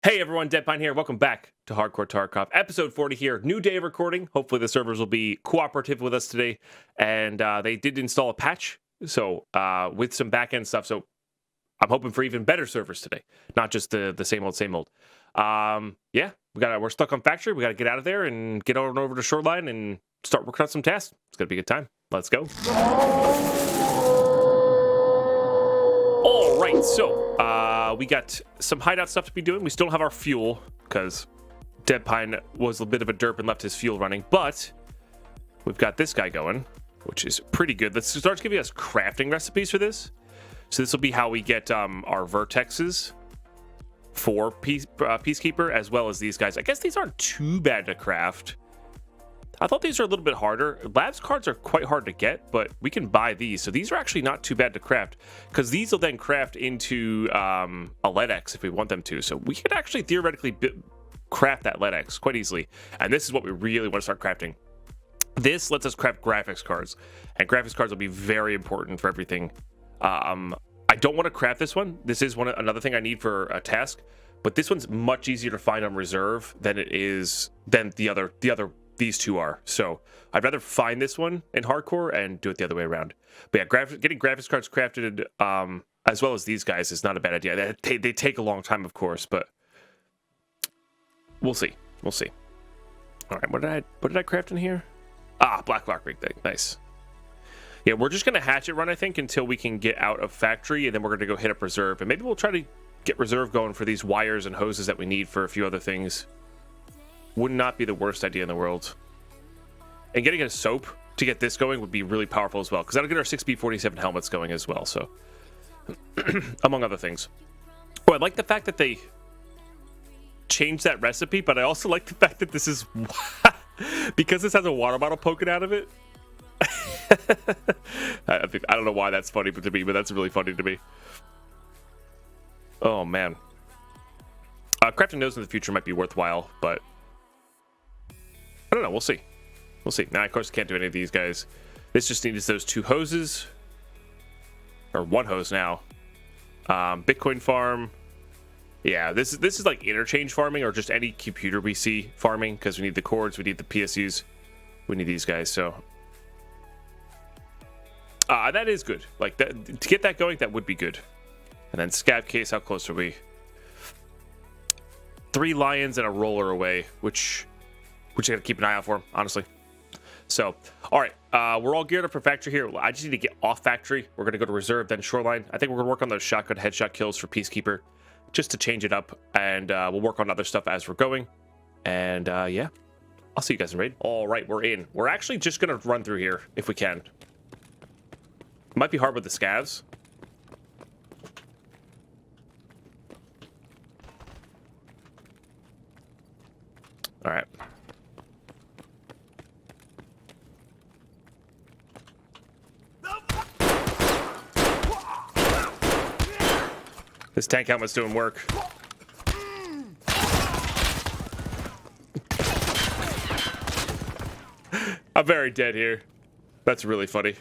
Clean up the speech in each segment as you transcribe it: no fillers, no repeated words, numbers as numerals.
Hey everyone, Deadpine here. Welcome back to Hardcore Tarkov. Episode 40 here. New day of recording. Hopefully the servers will be cooperative with us today. And they did install a patch, so with some backend stuff. So I'm hoping for even better servers today, not just the same old, same old. Yeah, we're stuck on factory. We got to get out of there and get on over to Shoreline and start working on some tasks. It's gonna be a good time. Let's go. All right, so we got some hideout stuff to be doing. We still don't have our fuel because Deadpine was a bit of a derp and left his fuel running, but we've got this guy going, which is pretty good. Let's start giving us crafting recipes for this. So this will be how we get our vertexes for Peacekeeper, as well as these guys. I guess these aren't too bad to craft. I thought these are a little bit harder. Labs cards are quite hard to get, but we can buy these. So these are actually not too bad to craft, because these will then craft into a LEDX if we want them to. So we could actually theoretically craft that LEDX quite easily. And this is what we really want to start crafting. This lets us craft graphics cards, and graphics cards will be very important for everything. I don't want to craft this one. This is another thing I need for a task, but this one's much easier to find on reserve than it is than the other these two are. So I'd rather find this one in hardcore and do it the other way around. But yeah, getting graphics cards crafted as well as these guys is not a bad idea. They take a long time, of course, but we'll see. We'll see. All right, what did I craft in here? Black ring thing. Nice. Yeah, we're just gonna hatchet run, I think, until we can get out of factory, and then we're gonna go hit up reserve, and maybe we'll try to get reserve going for these wires and hoses that we need for a few other things. Would not be the worst idea in the world. And getting a soap to get this going would be really powerful as well, because that'll get our 6B47 helmets going as well, so among other things. Oh, I like the fact that they changed that recipe, but I also like the fact that this is because this has a water bottle poking out of it. I don't know why that's funny to me, but that's really funny to me. Oh man, crafting those in the future might be worthwhile, but I don't know. We'll see. We'll see. Now, of course, can't do any of these guys. This just needs those two hoses, or one hose now. Bitcoin farm. Yeah, this is like interchange farming, or just any computer we see farming, because we need the cords, we need the PSUs, we need these guys. So that is good. Like that, to get that going, that would be good. And then scav case. How close are we? 3 lions and a roller away, which I gotta keep an eye out for, honestly. So, all right, we're all geared up for factory here. I just need to get off factory. We're gonna go to reserve, then shoreline. I think we're gonna work on those shotgun headshot kills for Peacekeeper, just to change it up, and we'll work on other stuff as we're going. And yeah, I'll see you guys in raid. All right, we're in. We're actually just gonna run through here if we can. It might be hard with the scavs. All right. This tank helmet's doing work. I'm very dead here. That's really funny.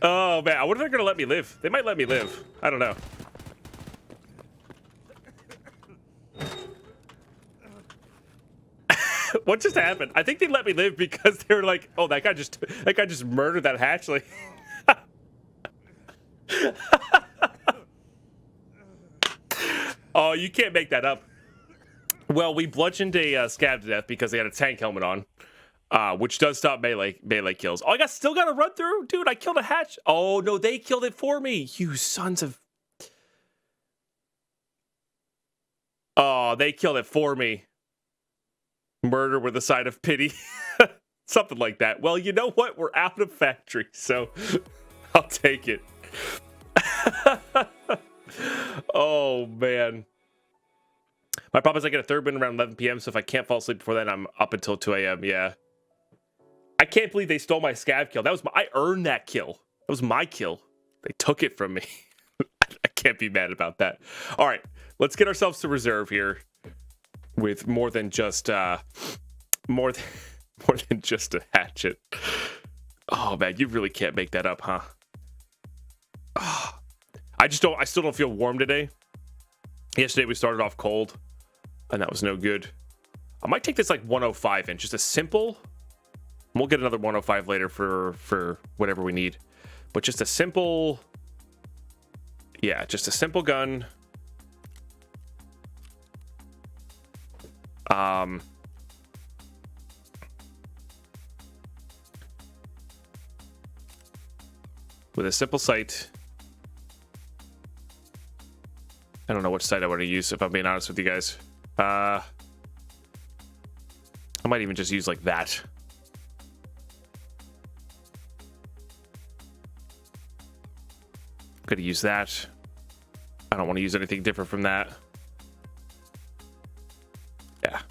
Oh man, I wonder if they're gonna let me live. They might let me live. I don't know. What just happened? I think they let me live because they were like, "Oh, that guy just murdered that hatchling." Oh, you can't make that up. Well, we bludgeoned a scav to death because they had a tank helmet on, which does stop melee kills. Oh, still got to run through, dude. I killed a hatch. Oh no, they killed it for me. You sons of. Oh, they killed it for me. Murder with a side of pity. Something like that. Well, you know what? We're out of factory, so I'll take it. Oh, man. My problem is I get a third win around 11 p.m., so if I can't fall asleep before then, I'm up until 2 a.m., yeah. I can't believe they stole my scav kill. I earned that kill. That was my kill. They took it from me. I can't be mad about that. All right, let's get ourselves to reserve here. With more than just more than just a hatchet. Oh man, you really can't make that up, huh? I still don't feel warm today. Yesterday we started off cold, and that was no good. I might take this like 105 inch, just a simple. We'll get another 105 later for whatever we need, but just a simple. Yeah, just a simple gun. With a simple sight. I don't know which sight I want to use, if I'm being honest with you guys. I might even just use like that. Gonna use that. I don't want to use anything different from that. Yeah.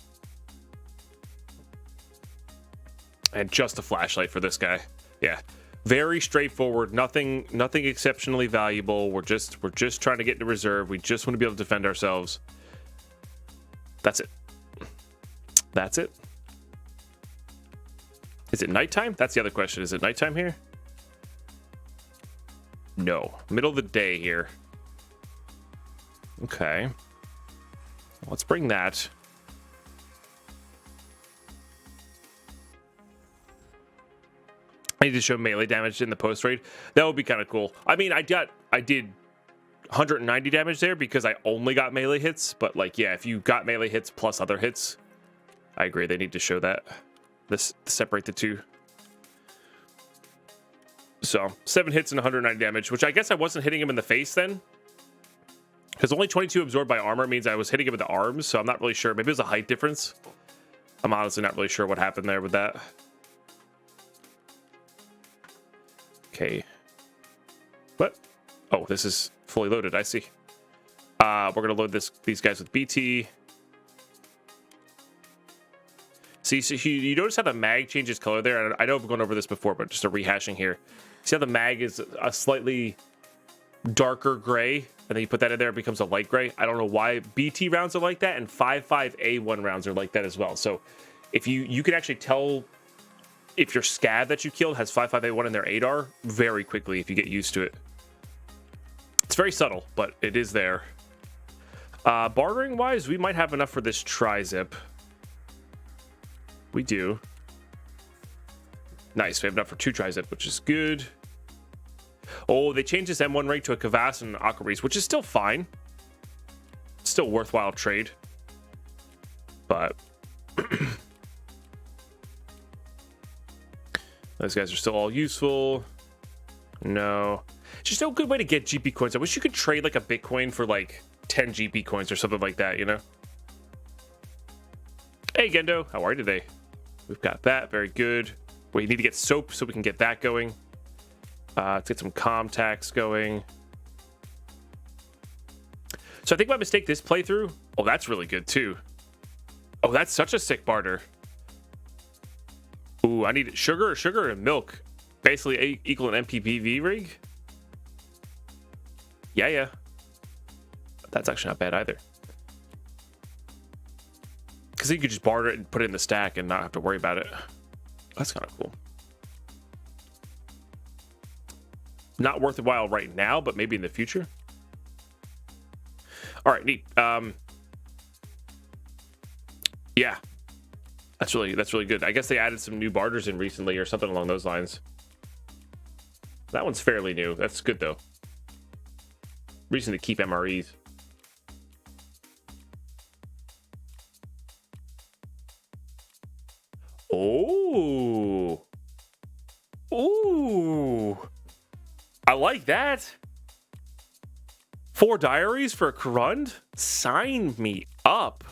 And just a flashlight for this guy. Yeah. Very straightforward, nothing exceptionally valuable. We're just trying to get into reserve. We just want to be able to defend ourselves. That's it. That's it. Is it nighttime? That's the other question. Is it nighttime here? No. Middle of the day here. Okay. Let's bring that. I need to show melee damage in the post raid. That would be kind of cool. I mean, I did 190 damage there because I only got melee hits. But like, yeah, if you got melee hits plus other hits, I agree. They need to show that. This separate the two. So 7 hits and 190 damage, which I guess I wasn't hitting him in the face then, because only 22 absorbed by armor means I was hitting him with the arms. So I'm not really sure. Maybe it was a height difference. I'm honestly not really sure what happened there with that. Okay. What? Oh, this is fully loaded. I see. We're gonna load these guys with BT. See, so you notice how the mag changes color there? I know I've gone over this before, but just a rehashing here. See how the mag is a slightly darker gray, and then you put that in there, it becomes a light gray. I don't know why BT rounds are like that, and 55A1 rounds are like that as well. So if you can actually tell if your scab that you killed has 55A1 in their ADAR very quickly if you get used to it. It's very subtle, but it is there. Bartering wise, we might have enough for this tri-zip. We do. Nice, we have enough for 2 tri-zip, which is good. Oh, they changed this M1 rank to a Kvass and Aquareese, which is still fine. Still worthwhile trade. But those guys are still all useful. No. It's just no good way to get GP coins. I wish you could trade like a Bitcoin for like 10 GP coins or something like that, you know? Hey, Gendo. How are you today? We've got that. Very good. We need to get soap so we can get that going. Let's get some contacts going. So I think my mistake this playthrough... Oh, that's really good too. Oh, that's such a sick barter. Ooh, I need sugar and milk. Basically equal an MPPV rig. Yeah. That's actually not bad either. Because you could just barter it and put it in the stack and not have to worry about it. That's kind of cool. Not worth a while right now, but maybe in the future. All right, neat. Yeah, that's really good. I guess they added some new barters in recently or something along those lines. That one's fairly new. That's good though. Reason to keep MREs. Oh. Ooh. I like that. 4 diaries for a Corund? Sign me up.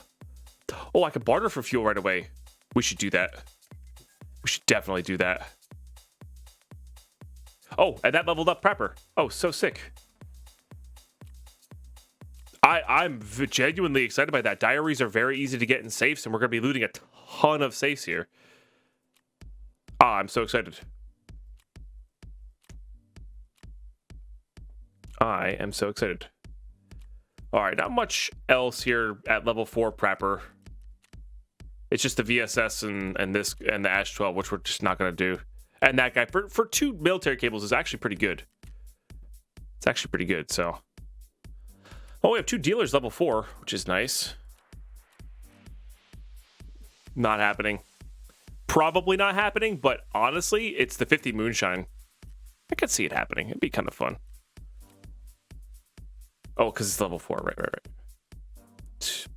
Oh, I could barter for fuel right away. We should do that. We should definitely do that. Oh, and that leveled up Prepper. Oh, so sick. I'm genuinely excited by that. Diaries are very easy to get in safes, and we're going to be looting a ton of safes here. I'm so excited. I am so excited. All right, not much else here at level 4 Prepper. It's just the VSS and the Ash 12, which we're just not going to do. And that guy for 2 military cables is actually pretty good. It's actually pretty good, so Oh, we have 2 dealers level 4, which is nice. Not happening. Probably not happening, but honestly, it's the 50 moonshine. I could see it happening. It'd be kind of fun. Oh, because it's level 4. Right.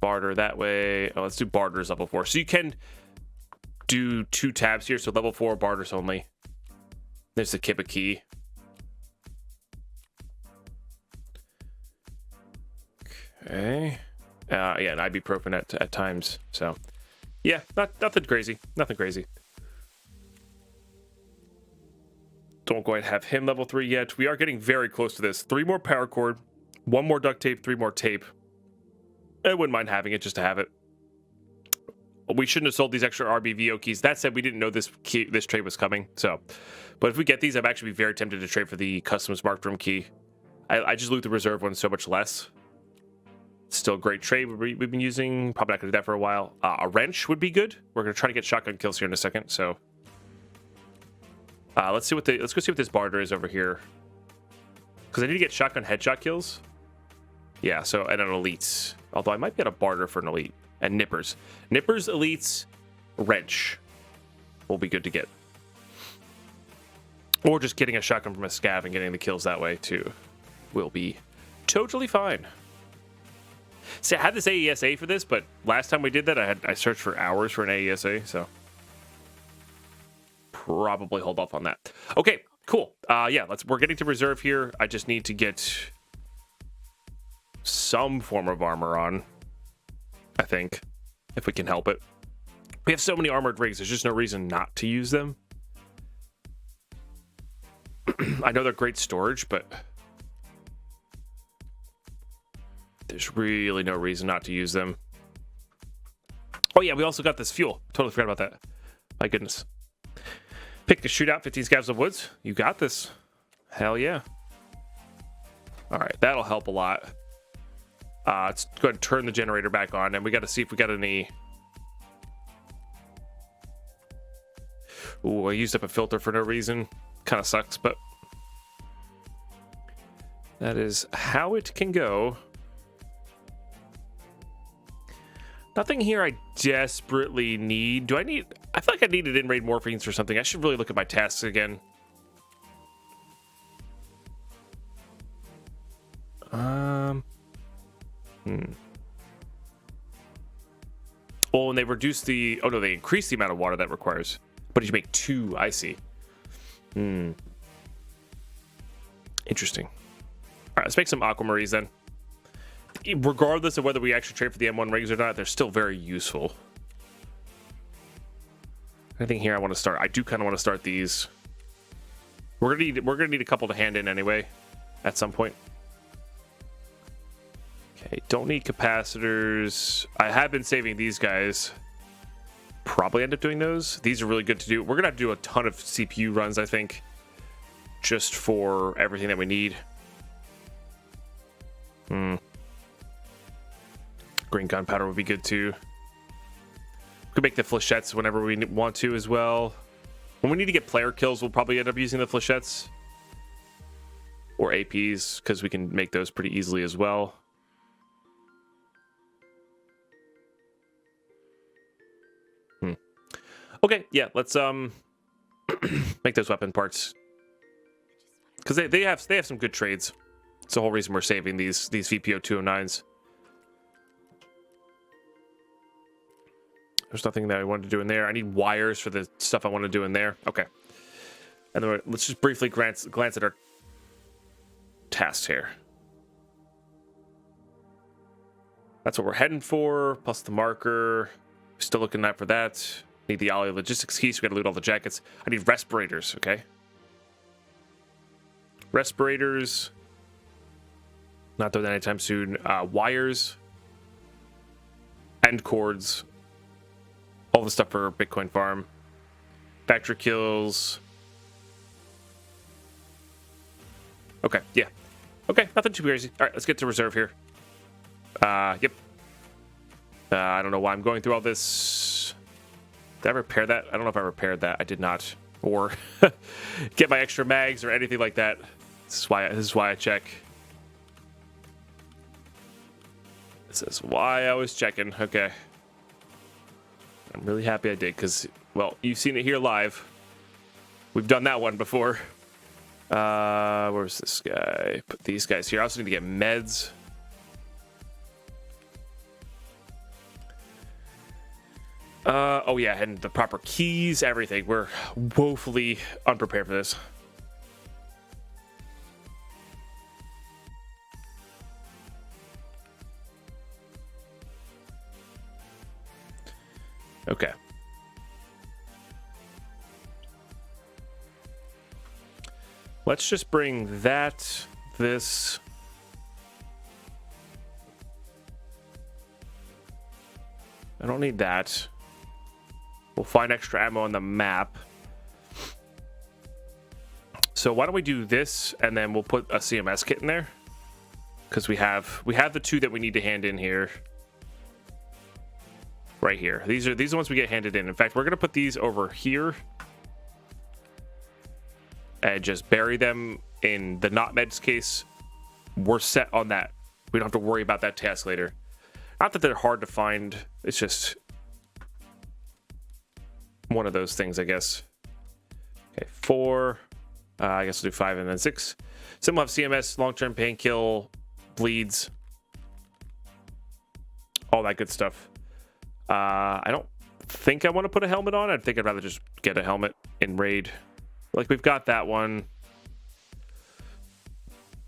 Barter that way. Oh, let's do barters level 4. So you can do 2 tabs here. So level 4 barters only. There's the Kippa key. Okay. Yeah, and ibuprofen at times. So, yeah, nothing crazy. Nothing crazy. Don't go ahead and have him level 3 yet. We are getting very close to this. 3 more power cord, 1 more duct tape, 3 more tape. I wouldn't mind having it just to have it. We shouldn't have sold these extra RBVO keys. That said, we didn't know this trade was coming. So, but if we get these, I'd actually be very tempted to trade for the customs marked room key. I just loot the reserve one so much less. Still a great trade we've been using. Probably not going to do that for a while. A wrench would be good. We're going to try to get shotgun kills here in a second. So, let's go see what this barter is over here. Because I need to get shotgun headshot kills. Yeah. So and an elites. Although I might be able to barter for an elite. And nippers. Nippers, elites, wrench will be good to get. Or just getting a shotgun from a scav and getting the kills that way too will be totally fine. See, I had this AESA for this, but last time we did that, I searched for hours for an AESA, so probably hold off on that. Okay, cool. Yeah, we're getting to reserve here. I just need to get some form of armor on. I think, if we can help it. We have so many armored rigs, there's just no reason not to use them. I know they're great storage, but there's really no reason not to use them. Oh yeah, we also got this fuel. Totally forgot about that. My goodness. Pick the shootout, 15 scavs of woods. You got this. Hell yeah. All right, that'll help a lot. Let's go ahead and turn the generator back on, and we got to see if we got any. Ooh, I used up a filter for no reason. Kind of sucks, but that is how it can go. Nothing here I desperately need. Do I need? I feel like I needed in-raid morphines or something. I should really look at my tasks again. Oh, and they reduced the... Oh, no, they increased the amount of water that requires. But you make 2, I see. Interesting. All right, let's make some aquamarines then. Regardless of whether we actually trade for the M1 rigs or not, they're still very useful. Anything here I want to start? I do kind of want to start these. We're gonna need a couple to hand in anyway, at some point. Okay, don't need capacitors. I have been saving these guys. Probably end up doing those. These are really good to do. We're gonna have to do a ton of CPU runs, I think, just for everything that we need. Green gunpowder would be good too. We could make the flechettes whenever we want to as well. When we need to get player kills, we'll probably end up using the flechettes or APs because we can make those pretty easily as well. Okay, yeah, let's make those weapon parts because they have some good trades. It's the whole reason we're saving these VPO 209s. There's nothing that I wanted to do in there. I need wires for the stuff I want to do in there. Okay. And then let's just briefly glance at our tasks here. That's what we're heading for, plus the marker. Still looking at for that. Need the Ollie logistics key, so we gotta loot all the jackets. I need respirators, okay? Respirators. Not doing that anytime soon. Wires. End cords. All the stuff for Bitcoin farm. Factory kills. Okay, yeah. Okay, nothing too crazy. All right, let's get to reserve here. Yep. I don't know why I'm going through all this. Did I repair that? I don't know if I repaired that. I did not. Or get my extra mags or anything like that. This is why I check. Says why I was checking. Okay. I'm really happy I did because, well, you've seen it here live. We've done that one before. Where's this guy? Put these guys here. I also need to get meds. Oh yeah, and the proper keys, everything. We're woefully unprepared for this. Okay. Let's just bring that, this. I don't need that. We'll find extra ammo on the map. So why don't we do this and then we'll put a CMS kit in there? Because we have the two that we need to hand in here. Right here. These are the ones we get handed in. In fact, we're gonna put these over here and just bury them in the not meds case. We're set on that. We don't have to worry about that task later. Not that they're hard to find. It's just one of those things, I guess. Okay, 4. I guess we'll do 5 and then 6. Some will have CMS, long-term pain kill, bleeds, all that good stuff. I don't think I want to put a helmet on. I think I'd rather just get a helmet in raid. Like, we've got that one.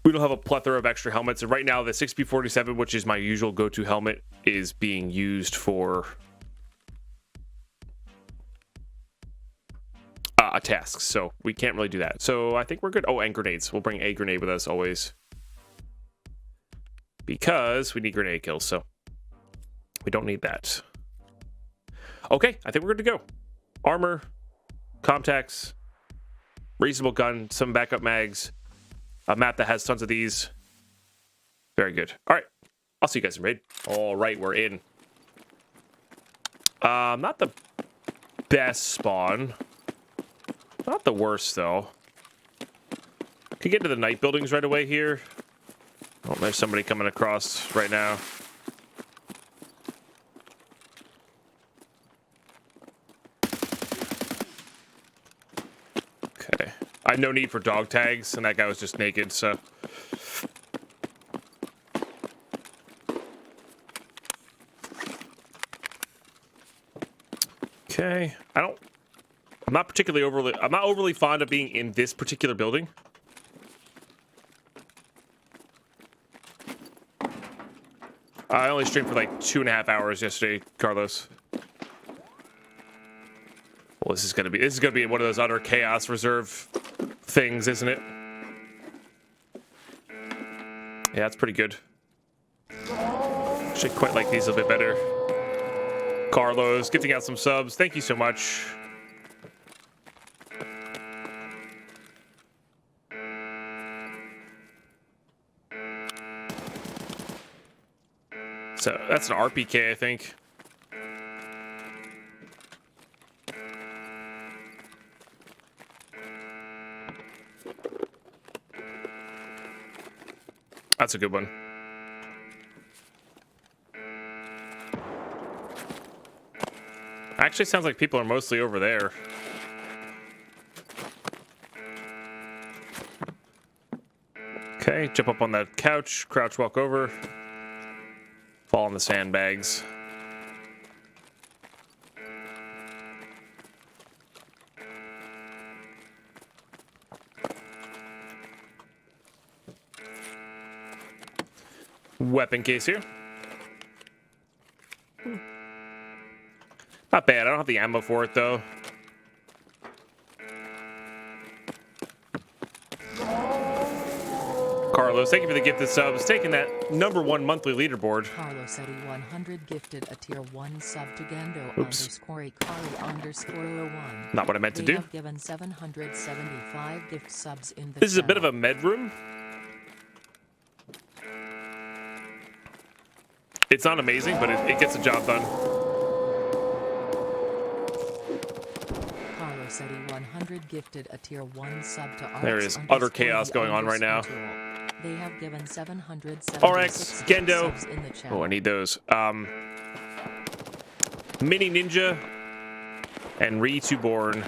We don't have a plethora of extra helmets. And right now, the 6P47, which is my usual go-to helmet, is being used for a task. So we can't really do that. So I think we're good. Oh, and grenades. We'll bring a grenade with us always, because we need grenade kills. So we don't need that. Okay, I think we're good to go. Armor, contacts, reasonable gun, some backup mags, a map that has tons of these. Very good. All right, I'll see you guys in raid. All right, we're in. Not the best spawn. Not the worst, though. Can get to the night buildings right away here. Oh, there's somebody coming across right now. Okay. I have no need for dog tags, and that guy was just naked, so. Okay. I'm not overly fond of being in this particular building. I only streamed for like 2.5 hours yesterday, Carlos. Well, this is gonna be one of those utter chaos reserve things, isn't it? Yeah, that's pretty good. Actually, quite like these a bit better. Carlos, gifting out some subs. Thank you so much. So that's an RPK, I think. That's a good one. Actually, sounds like people are mostly over there. Okay, jump up on that couch, crouch walk over, fall in the sandbags. Weapon case here. Not bad. I don't have the ammo for it, though. Carlos, thank you for the gifted subs. Taking that #1 monthly leaderboard. Carlos Eddie 100 gifted a tier 1 sub to Gando _Ikari_01. Not what I meant to They do. have given 775 gift subs in the This is a bit of channel. a med room. It's not amazing, but it gets the job done. Carlos Eddie 100 gifted a tier 1 sub to There is utter chaos going on right now. They have given 776 RX, Gendo. subs in the chat. Oh, I need those. Mini Ninja and Re2Born.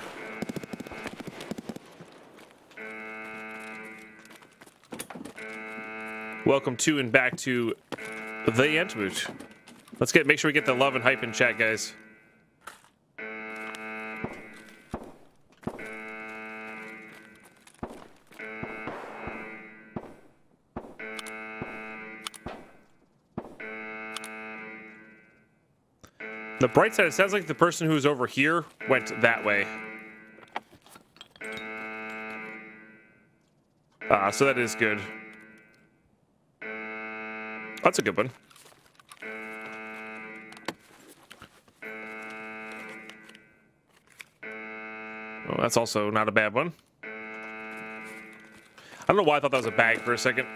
Welcome to and back to the Entmoot. Let's make sure we get the love and hype in chat, guys. The bright side, it sounds like the person who's over here went that way. So that is good. That's a good one. Oh, that's also not a bad one. I don't know why I thought that was a bag for a second.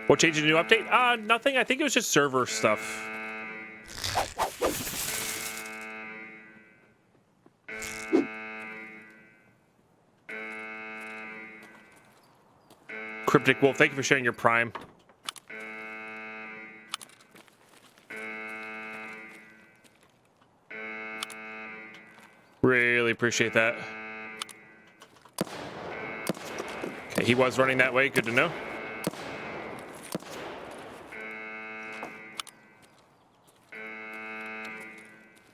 What changed in the new update? Nothing. I think it was just server stuff. Cryptic Wolf, thank you for sharing your Prime. Really appreciate that. Okay, he was running that way. Good to know.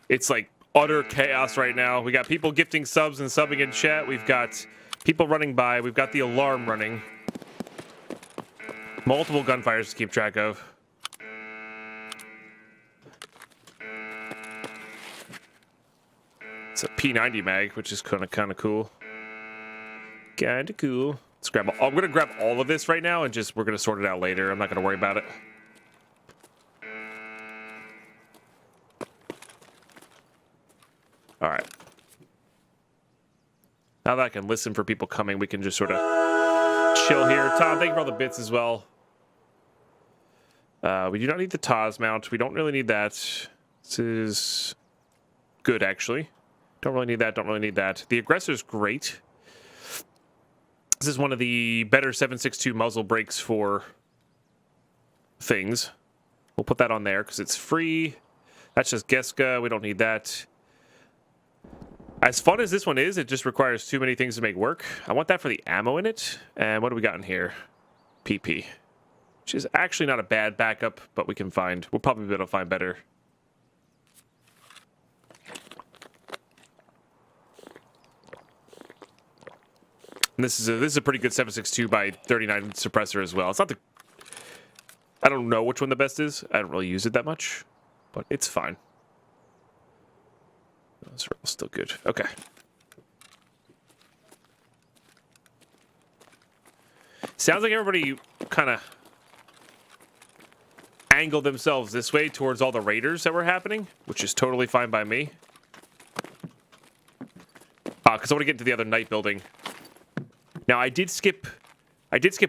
It's like utter chaos right now. We got people gifting subs and subbing in chat. We've got people running by. We've got the alarm running. Multiple gunfires to keep track of. It's a P90 mag, which is kind of cool. Kinda cool. Let's grab. I'm gonna grab all of this right now, and we're gonna sort it out later. I'm not gonna worry about it. All right. Now that I can listen for people coming, we can just sort of chill here. Tom, thank you for all the bits as well. We do not need the Taz mount. We don't really need that. This is good, actually. Don't really need that. Don't really need that. The aggressor's great. This is one of the better 7.62 muzzle brakes for things. We'll put that on there because it's free. That's just Geska. We don't need that. As fun as this one is, it just requires too many things to make work. I want that for the ammo in it. And what do we got in here? PP. Which is actually not a bad backup, but we can find. We'll probably be able to find better. And this is a pretty good 7.62 by 39 suppressor as well. It's not the. I don't know which one the best is. I don't really use it that much, but it's fine. Those are all still good. Okay. Sounds like everybody kind of angled themselves this way towards all the raiders that were happening, which is totally fine by me. Because I want to get into the other night building. Now I did skip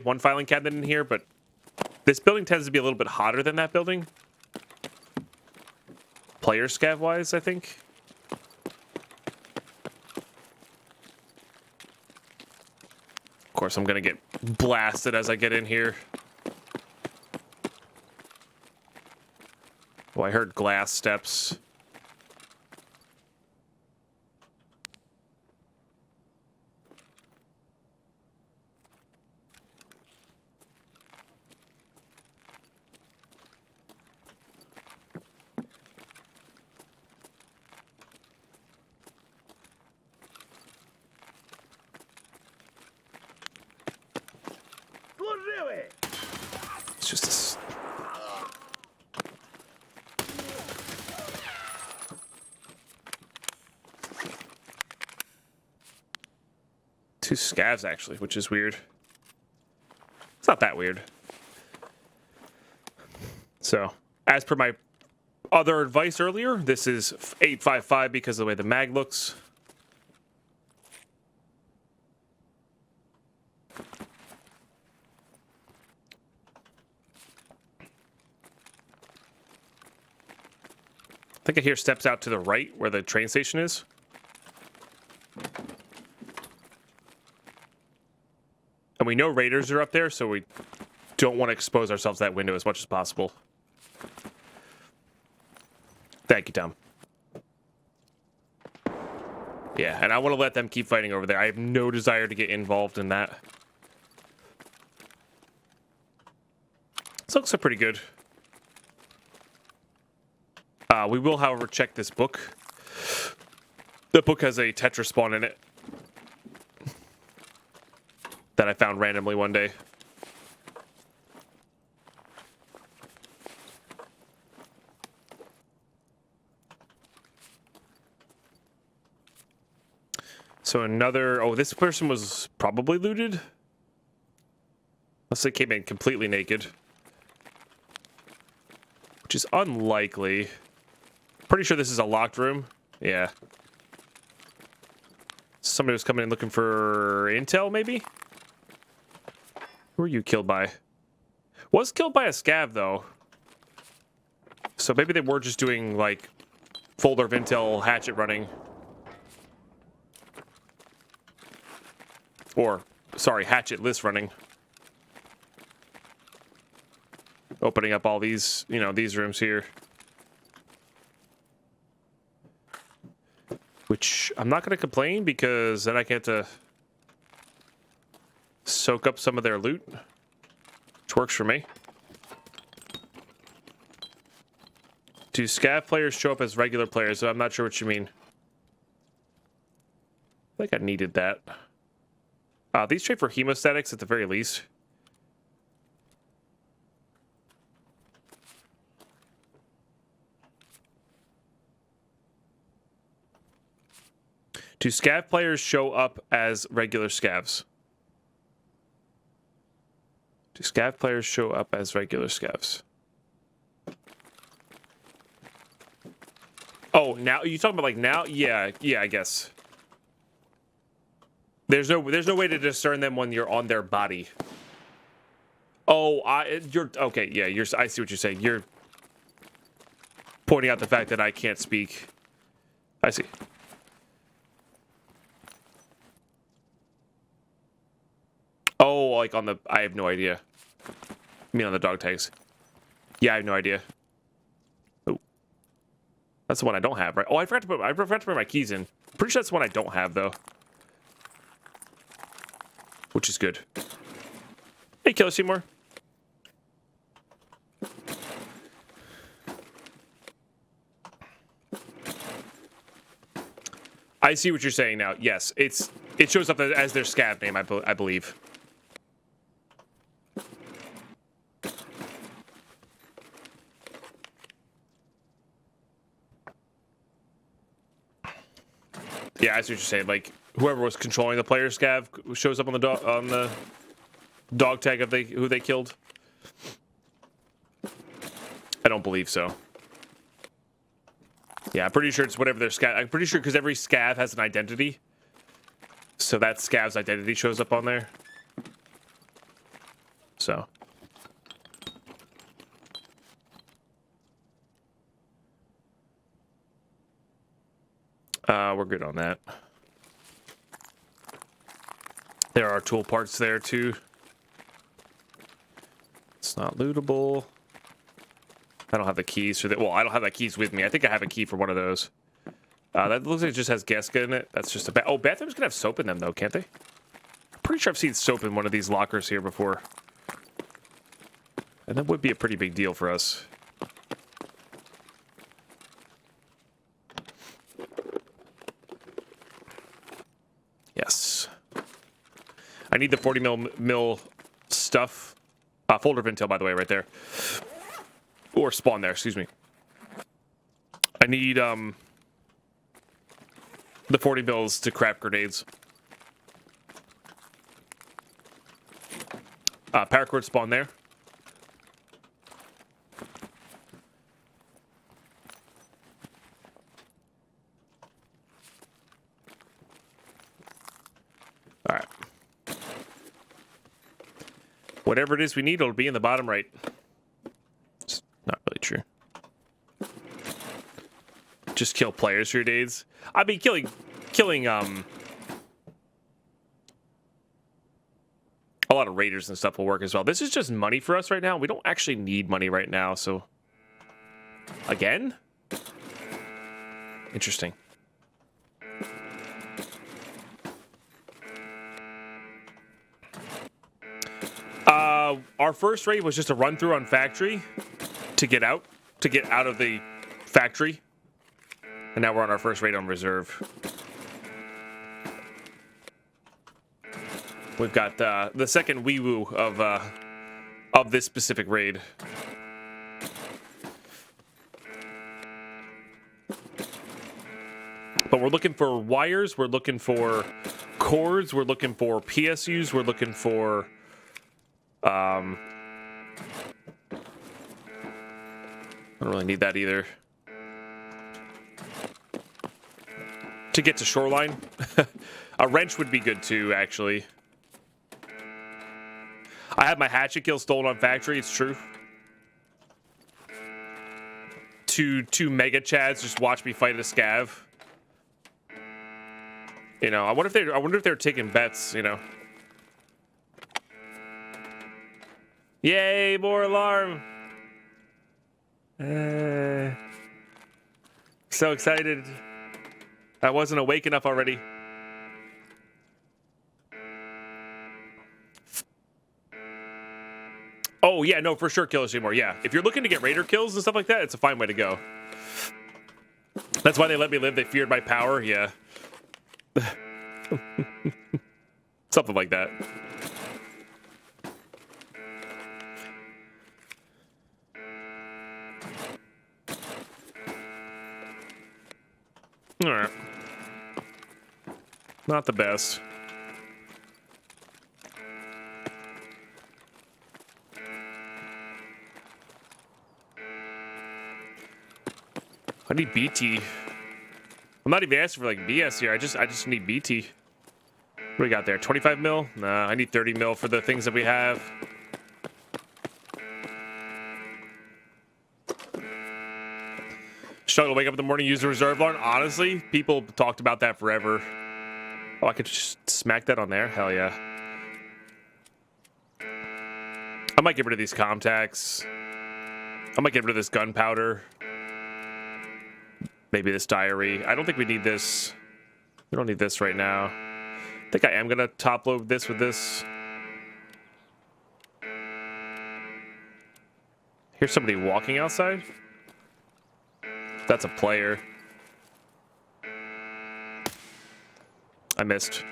one filing cabinet in here, but this building tends to be a little bit hotter than that building. Player scav wise, I think. Of course, I'm gonna get blasted as I get in here. Oh, I heard glass steps. It's just a... Two scavs, actually, which is weird. It's not that weird. So, as per my other advice earlier, this is 855 because of the way the mag looks. I think I hear steps out to the right where the train station is. And we know raiders are up there, so we don't want to expose ourselves to that window as much as possible. Thank you, Tom. Yeah, and I want to let them keep fighting over there. I have no desire to get involved in that. This looks pretty good. We will, however, check this book. The book has a Tetra spawn in it that I found randomly one day. So another... Oh, this person was probably looted. Unless they came in completely naked. Which is unlikely. Pretty sure this is a locked room. Yeah. Somebody was coming in looking for intel, maybe? Who were you killed by? Was killed by a scav, though. So maybe they were just doing, like, folder of intel hatchet running. Or, sorry, hatchet list running. Opening up all these, you know, these rooms here. Which, I'm not going to complain because then I get to soak up some of their loot. Which works for me. Do scav players show up as regular players? So I'm not sure what you mean. I think I needed that. These trade for hemostatics at the very least. Do scav players show up as regular scavs? Do scav players show up as regular scavs? Oh, now you talking about like now? Yeah, I guess. There's no way to discern them when you're on their body. Oh, you're okay. Yeah, I see what you're saying. You're pointing out the fact that I can't speak. I see. Oh, like on the... I have no idea. You mean on the dog tags? Yeah, I have no idea. Oh. That's the one I don't have, right? Oh, I forgot to put my keys in. Pretty sure that's the one I don't have, though. Which is good. Hey, Killer Seymour. I see what you're saying now. Yes, it shows up as their scav name, I believe. Yeah, I see what you're saying. Like whoever was controlling the player scav shows up on the dog tag of who they killed. I don't believe so. Yeah, I'm pretty sure it's whatever their scav. I'm pretty sure because every scav has an identity, so that scav's identity shows up on there. So. We're good on that. There are tool parts there too. It's not lootable. I don't have the keys for that. Well, I don't have the keys with me. I think I have a key for one of those. That looks like it just has Geska in it. That's just a oh, bathrooms can have soap in them though, can't they? I'm pretty sure I've seen soap in one of these lockers here before. And that would be a pretty big deal for us. Yes. I need the 40 mil stuff. Folder of intel, by the way, right there. Or spawn there, excuse me. I need the 40 mils to craft grenades. Paracord spawn there. Alright. Whatever it is we need, it'll be in the bottom right. It's not really true. Just kill players for your days. I mean, killing, a a lot of raiders and stuff will work as well. This is just money for us right now. We don't actually need money right now, so... Again? Interesting. Our first raid was just a run through on factory to get out of the factory, and now we're on our first raid on reserve. We've got the second wee woo of this specific raid. But we're looking for wires, we're looking for cords, we're looking for PSUs, we're looking for I don't really need that either. To get to shoreline. A wrench would be good too, actually. I had my hatchet kill stolen on factory, it's true. Two mega chads just watch me fight a scav. You know, I wonder if they're taking bets, you know. Yay, more alarm. So excited. I wasn't awake enough already. Oh, yeah, no, for sure, kill us anymore. Yeah, if you're looking to get raider kills and stuff like that, it's a fine way to go. That's why they let me live. They feared my power. Yeah. Something like that. All right. Not the best. I need BT. I'm not even asking for like BS here. I just need BT. What do we got there? 25 mil? Nah, I need 30 mil for the things that we have. Struggle to wake up in the morning, use the reserve alarm. Honestly, people talked about that forever. Oh, I could just smack that on there. Hell yeah. I might get rid of these contacts. I might get rid of this gunpowder. Maybe this diary. I don't think we need this. We don't need this right now. I think I am going to top load this with this. Here's somebody walking outside. That's a player. I missed.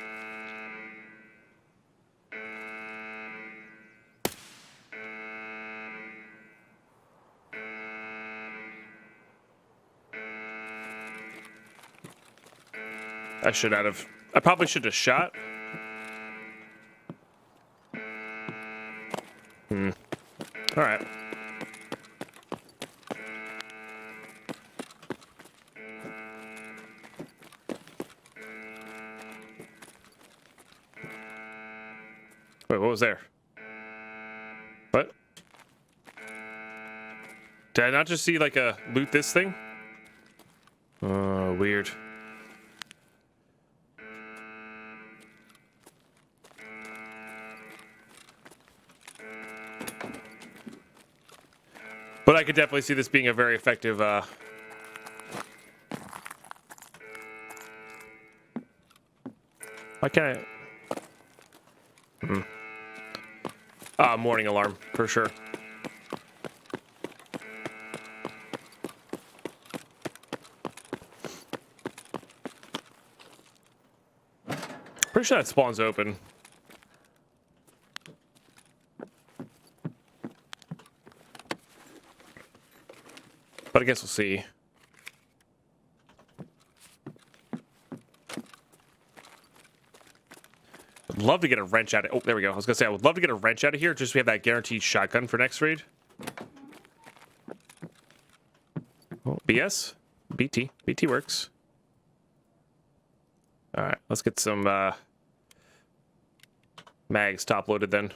I probably should have shot. All right. Wait, what was there? What? Did I not just see like a loot this thing? Oh, weird. But I could definitely see this being a very effective why can't I morning alarm for sure. Pretty sure that spawns open. But I guess we'll see. I'd love to get a wrench out of... Oh, there we go. I was going to say, I would love to get a wrench out of here just so we have that guaranteed shotgun for next raid. Oh, BS? BT. BT works. All right, let's get some mags top-loaded then.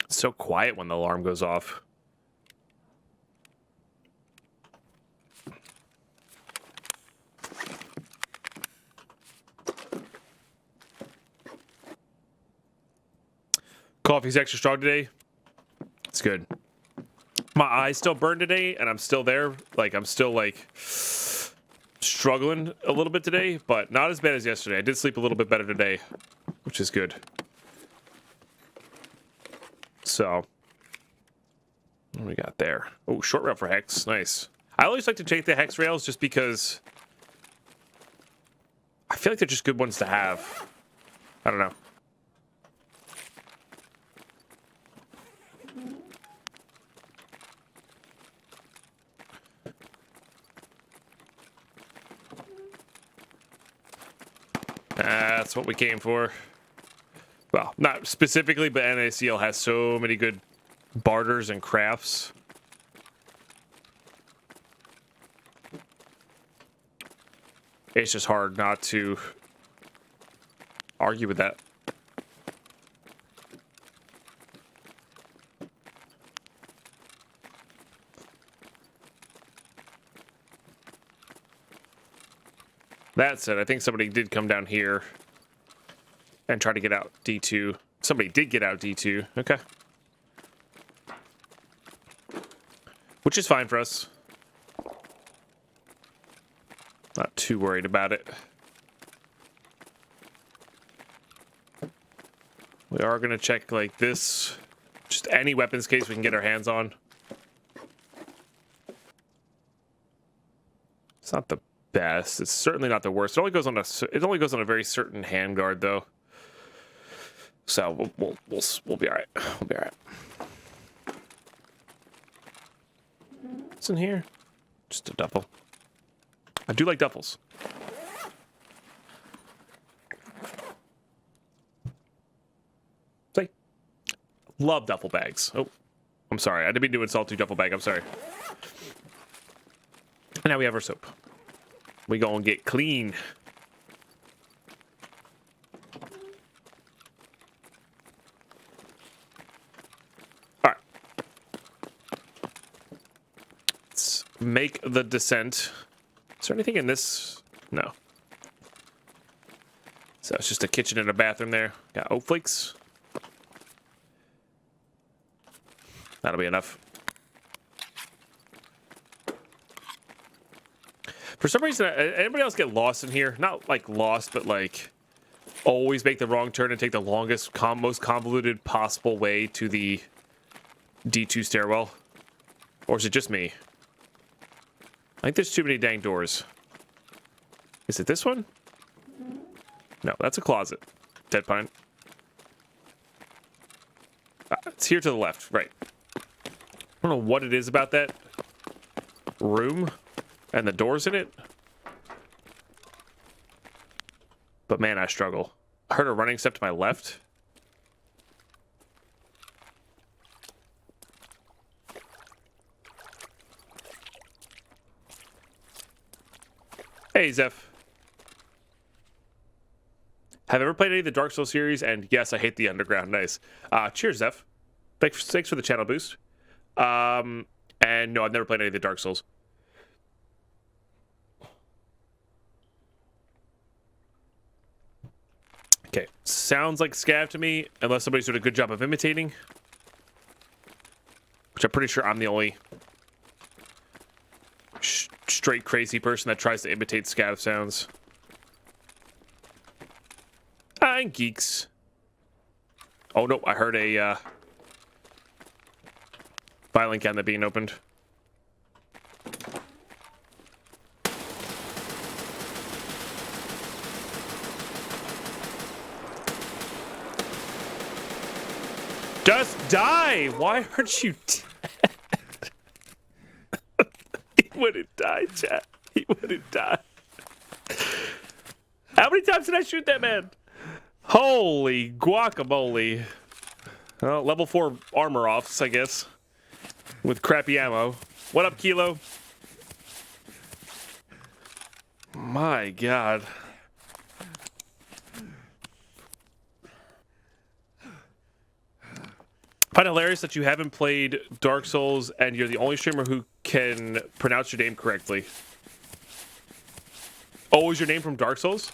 So quiet when the alarm goes off. Coffee's extra strong today. It's good. My eyes still burn today, and I'm still there. Like, I'm still, like, struggling a little bit today, but not as bad as yesterday. I did sleep a little bit better today, which is good. So, what do we got there? Oh, short rail for Hex. Nice. I always like to take the Hex rails just because I feel like they're just good ones to have. I don't know. That's what we came for. Well, not specifically, but NACL has so many good barters and crafts. It's just hard not to argue with that. That said, I think somebody did come down here and try to get out D2. Somebody did get out D2. Okay. Which is fine for us. Not too worried about it. We are going to check like this. Just any weapons case we can get our hands on. It's not the best. It's certainly not the worst. It only goes on a very certain handguard though. So we'll be all right. We'll be all right. What's in here? Just a duffel. I do like duffels. Say, love duffel bags. Oh, I'm sorry. I didn't mean to insult you, duffel bag. I'm sorry. And now we have our soap. We gonna get clean. All right. Let's make the descent. Is there anything in this? No. So it's just a kitchen and a bathroom there. Got oat flakes. That'll be enough. For some reason, anybody else get lost in here? Not like lost, but like always make the wrong turn and take the longest, most convoluted possible way to the D2 stairwell? Or is it just me? I think there's too many dang doors. Is it this one? No, that's a closet. Dead pine. It's here to the left, right. I don't know what it is about that room and the doors in it. But man, I struggle. I heard a running step to my left. Hey, Zeph. Have ever played any of the Dark Souls series? And yes, I hate the underground. Nice. Cheers, Zeph. Thanks for the channel boost. And no, I've never played any of the Dark Souls. Okay, sounds like scav to me, unless somebody's doing a good job of imitating. Which I'm pretty sure I'm the only straight crazy person that tries to imitate scav sounds. And geeks. Oh no, I heard a violent cabinet being opened. Just die! Why aren't you dead? He wouldn't die, chat. He wouldn't die. How many times did I shoot that man? Holy guacamole. Well, level 4 armor offs, I guess. With crappy ammo. What up, Kilo? My God. I find it hilarious that you haven't played Dark Souls and you're the only streamer who can pronounce your name correctly. Oh, is your name from Dark Souls?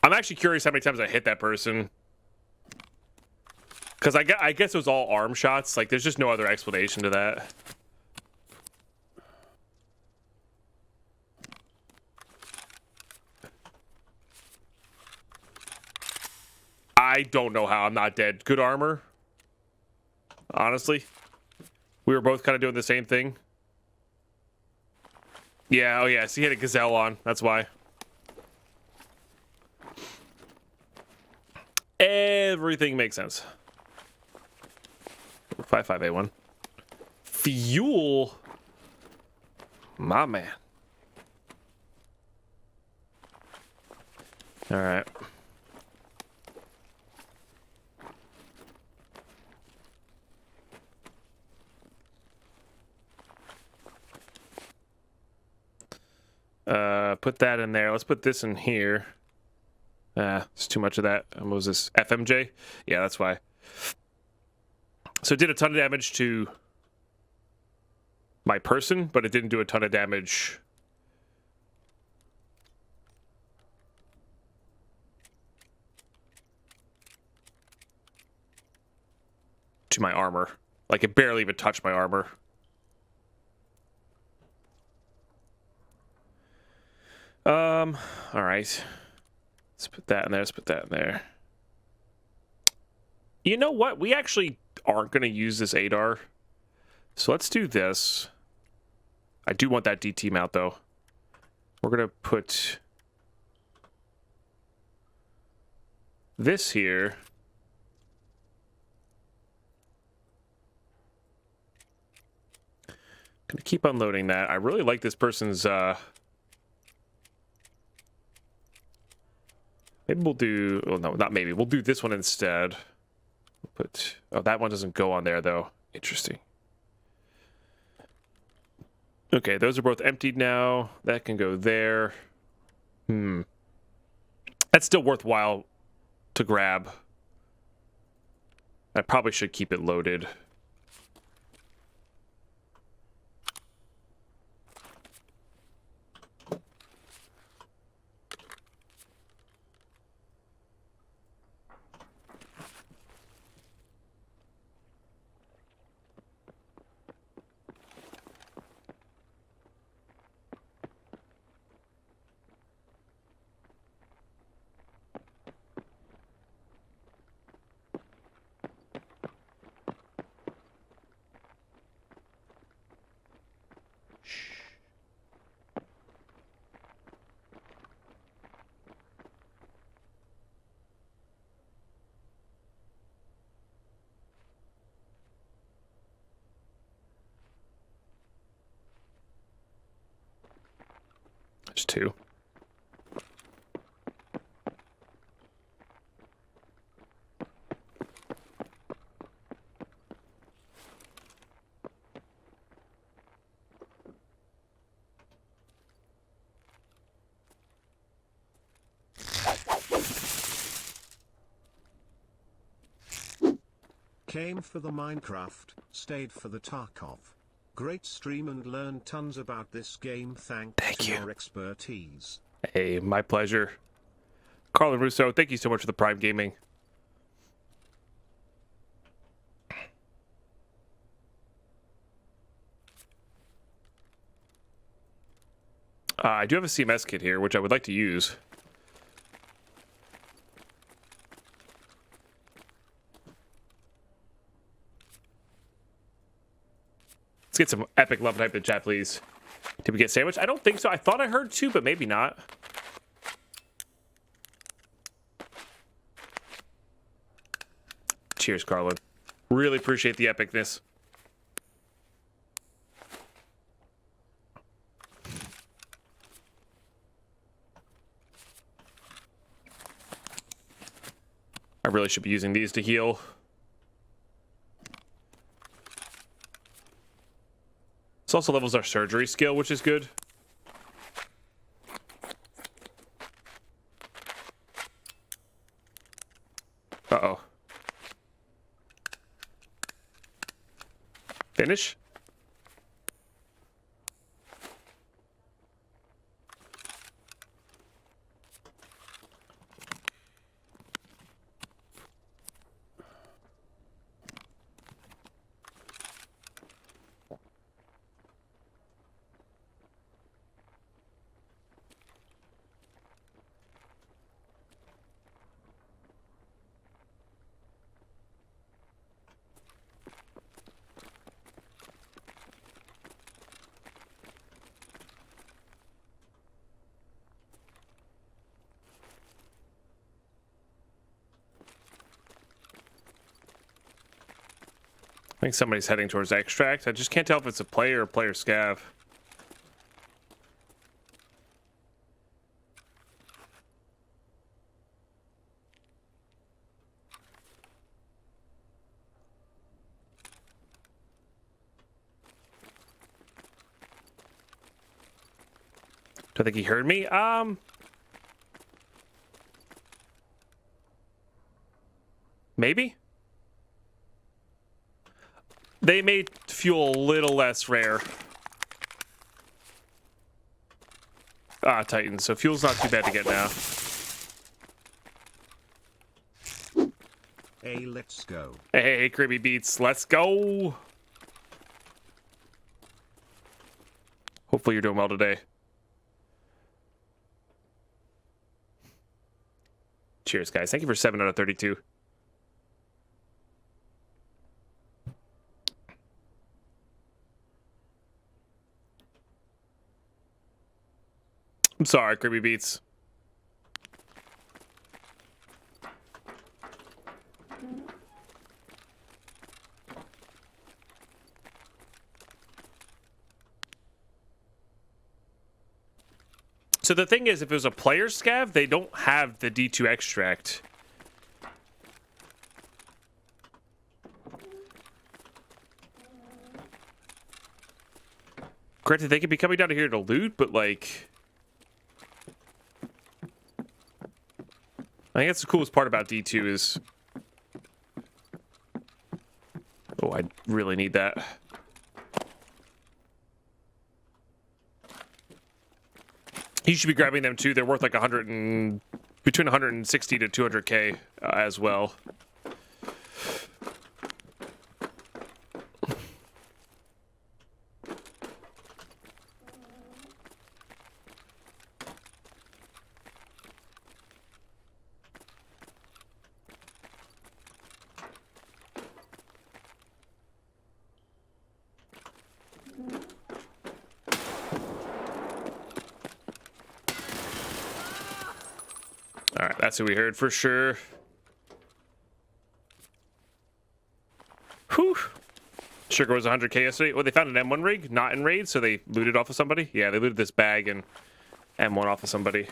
I'm actually curious how many times I hit that person. Because I guess it was all arm shots. Like, there's just no other explanation to that. I don't know how I'm not dead. Good armor. Honestly. We were both kind of doing the same thing. Yeah, oh yeah, so he had a gazelle on. That's why. Everything makes sense. 55A1. Fuel. My man. All right. Put that in there. Let's put this in here. It's too much of that. What was this? FMJ? Yeah, that's why. So it did a ton of damage to my person, but it didn't do a ton of damage to my armor. Like, it barely even touched my armor. All right. Let's put that in there. Let's put that in there. You know what? We actually aren't going to use this ADAR. So let's do this. I do want that DT mount, though. We're going to put this here. Going to keep unloading that. I really like this person's... Maybe we'll do... Well, no, not maybe. We'll do this one instead. We'll put... Oh, that one doesn't go on there, though. Interesting. Okay, those are both emptied now. That can go there. That's still worthwhile to grab. I probably should keep it loaded. There's two. Came for the Minecraft, stayed for the Tarkov. Great stream and learned tons about this game thanks to your expertise. Hey, my pleasure. Carlin Russo, thank you so much for the Prime Gaming. I do have a CMS kit here, which I would like to use. Let's get some epic love type in chat, please. Did we get sandwich? I don't think so. I thought I heard two, but maybe not. Cheers, Carlin. Really appreciate the epicness. I really should be using these to heal. This also levels our surgery skill, which is good. Uh-oh. Finish? think somebody's heading towards extract. I just can't tell if it's a player or player scav. Do I think he heard me? Maybe? They made fuel a little less rare. Ah, Titan. So fuel's not too bad to get now. Hey, let's go. Hey, Kirby Beats, let's go! Hopefully you're doing well today. Cheers, guys. Thank you for 7 out of 32. I'm sorry, Kirby Beats. So the thing is, if it was a player scav, they don't have the D2 extract. Granted, they could be coming down here to loot, but like... I think that's the coolest part about D2 is... Oh, I really need that. You should be grabbing them too. They're worth like between 160 to 200k as well. All right, that's who we heard for sure. Whew. Sugar was 100k yesterday. Oh, they found an M1 rig, not in raid, so they looted off of somebody. Yeah, they looted this bag and M1 off of somebody.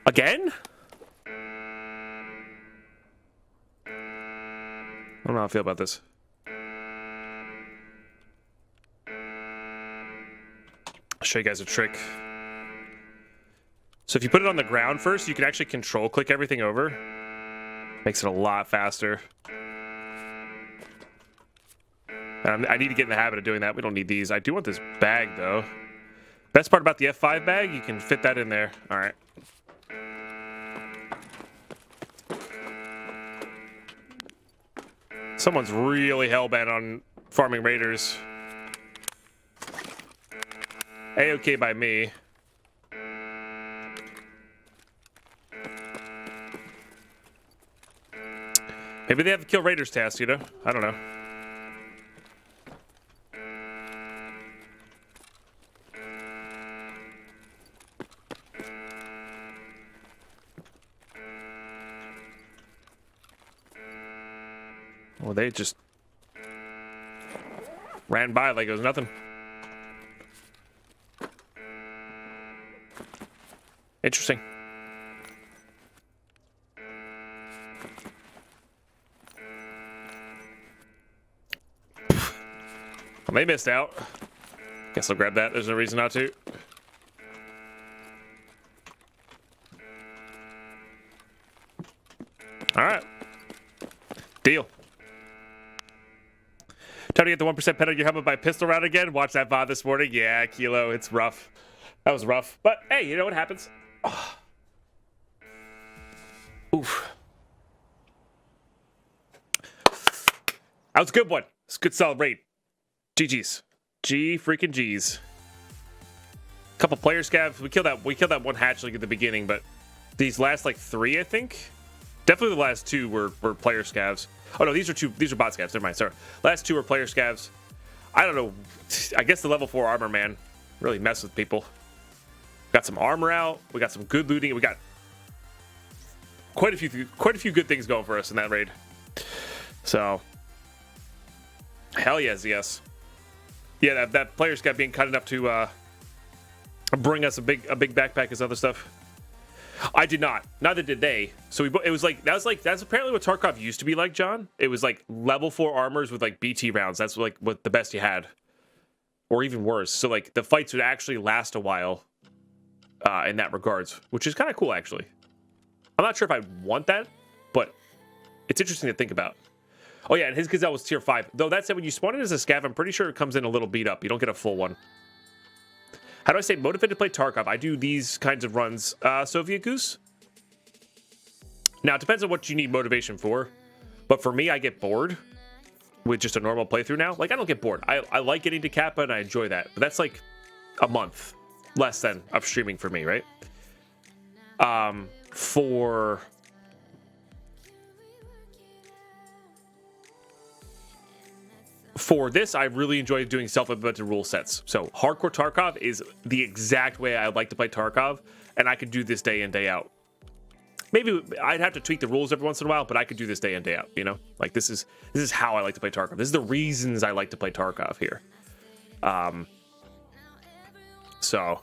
Again? I don't know how I feel about this. I'll show you guys a trick. So if you put it on the ground first, you can actually control click everything over. Makes it a lot faster. I need to get in the habit of doing that. We don't need these. I do want this bag, though. Best part about the F5 bag, you can fit that in there. All right. Someone's really hellbent on farming raiders. A-okay by me. Maybe they have the kill raiders task, you know? I don't know. Well, they just ran by like it was nothing. Interesting. Well, they missed out. Guess I'll grab that. There's no reason not to. All right. Deal. Time to get the 1% penalty your helmet by pistol round again. Watch that VOD this morning. Yeah, Kilo, it's rough. That was rough. But hey, you know what happens? Oh. Oof. That was a good one. It's a good solid raid. GG's. G freaking G's. Couple player scavs. We killed that one hatchling at the beginning, but these last like 3, I think. Definitely the last 2 were player scavs. Oh no, these are bot scavs. Never mind. Sorry. Last 2 were player scavs. I don't know. I guess the level 4 armor man really messed with people. Got some armor out. We got some good looting. We got quite a few good things going for us in that raid. So, hell yes, yes. Yeah, that player's got being kind enough to bring us a big backpack and other stuff. I did not. Neither did they. So it was like that's apparently what Tarkov used to be like, John. It was like level 4 armors with like BT rounds. That's like what the best you had, or even worse. So like the fights would actually last a while in that regards, which is kind of cool actually. I'm not sure if I want that, but it's interesting to think about. Oh yeah, and his Gazelle was tier 5. Though that said, when you spawn it as a scav, I'm pretty sure it comes in a little beat up. You don't get a full one. How do I stay motivated to play Tarkov? I do these kinds of runs, Soviet Goose. Now, it depends on what you need motivation for. But for me, I get bored with just a normal playthrough now. Like, I don't get bored. I like getting to Kappa, and I enjoy that. But that's like a month less than of streaming for me, right? For this, I really enjoy doing self-implemented rule sets. So hardcore Tarkov is the exact way I like to play Tarkov, and I could do this day in, day out. Maybe I'd have to tweak the rules every once in a while, but I could do this day in, day out, you know? Like, this is how I like to play Tarkov. This is the reasons I like to play Tarkov here. So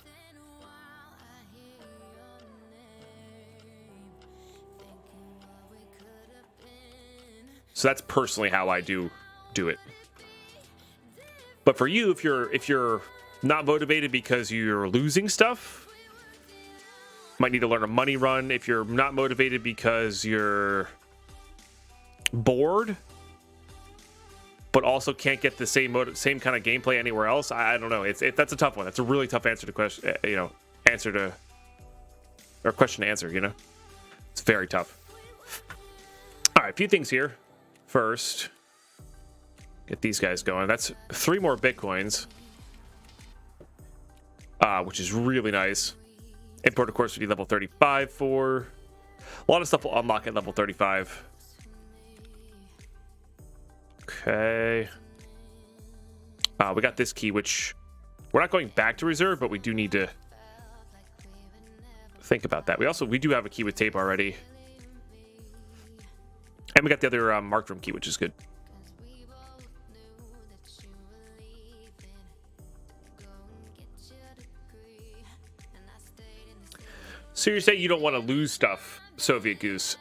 that's personally how I do it. But for you, if you're not motivated because you're losing stuff, might need to learn a money run. If you're not motivated because you're bored, but also can't get the same kind of gameplay anywhere else, I don't know. That's a tough one. That's a really tough answer to question. Question to answer. You know, it's very tough. All right, a few things here. First, get these guys going. That's 3 more Bitcoins, which is really nice. Import, of course, we need level 35 for. A lot of stuff will unlock at level 35. Okay. We got this key, which we're not going back to reserve, but we do need to think about that. We do have a key with tape already. And we got the other marked room key, which is good. So you're saying you don't want to lose stuff, Soviet Goose.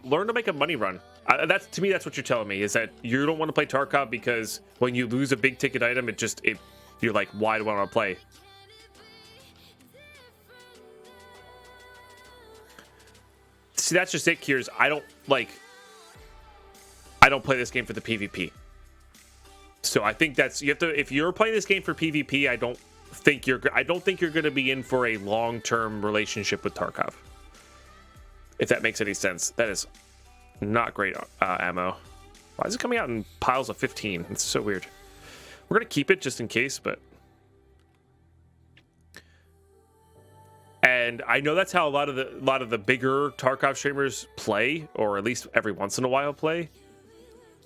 Learn to make a money run. To me, that's what you're telling me, is that you don't want to play Tarkov because when you lose a big ticket item, you're like, why do I want to play? See, that's just it, Kiers. I don't play this game for the PvP. So I think if you're playing this game for PvP, I don't think you're going to be in for a long-term relationship with Tarkov. If that makes any sense. That is not great ammo. Why is it coming out in piles of 15? It's so weird. We're going to keep it just in case, but... And I know that's how a lot of the bigger Tarkov streamers play, or at least every once in a while play.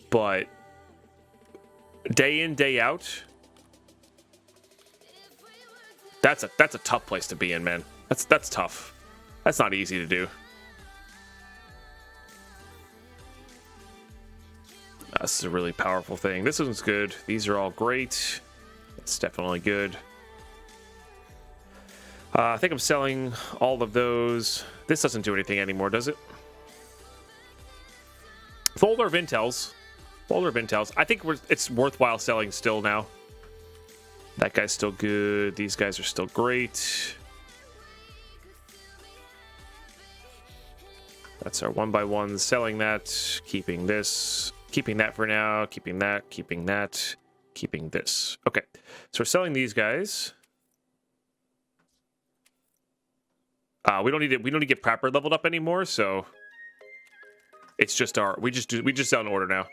But day in, day out, that's a tough place to be in, man. That's tough. That's not easy to do. This is a really powerful thing. This one's good. These are all great. It's definitely good. I think I'm selling all of those. This doesn't do anything anymore, does it? Folder of Intels. Folder of Intels. I think it's worthwhile selling still now. That guy's still good. These guys are still great. That's our 1x1. Selling that. Keeping this. Keeping that for now. Keeping that. Keeping that. Keeping this. Okay. So we're selling these guys. We don't need to get Prapor leveled up anymore, so it's just we just sell an order now.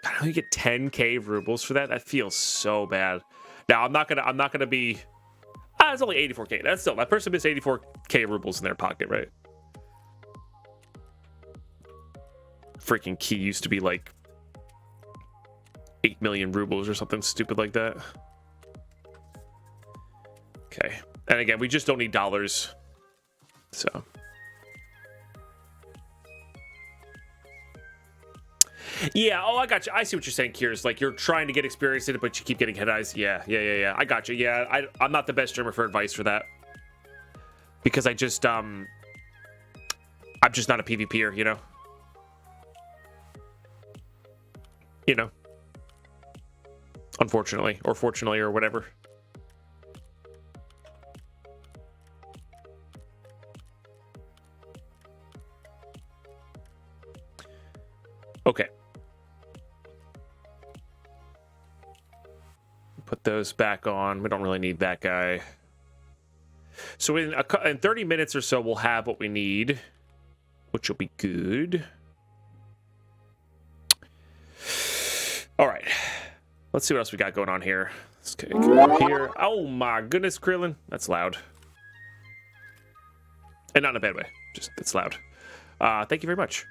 God, I only get 10k rubles for that. That feels so bad. Now I'm not gonna be. It's only 84k. That's still, that person missed 84k rubles in their pocket, right? Freaking key used to be like 8 million rubles or something stupid like that. Okay, and again, we just don't need dollars. So Yeah, oh, I got you. I see what you're saying, Kiers. Like, you're trying to get experience in it, but you keep getting head eyes. Yeah. I got you. Yeah, I'm not the best streamer for advice for that. Because I'm just not a PvPer, you know? You know? Unfortunately, or fortunately, or whatever. Okay. Put those back on. We don't really need that guy. So in 30 minutes or so, we'll have what we need, which will be good. All right. Let's see what else we got going on here. Let's come up here. Oh my goodness, Krillin. That's loud. And not in a bad way. Just, it's loud. Thank you very much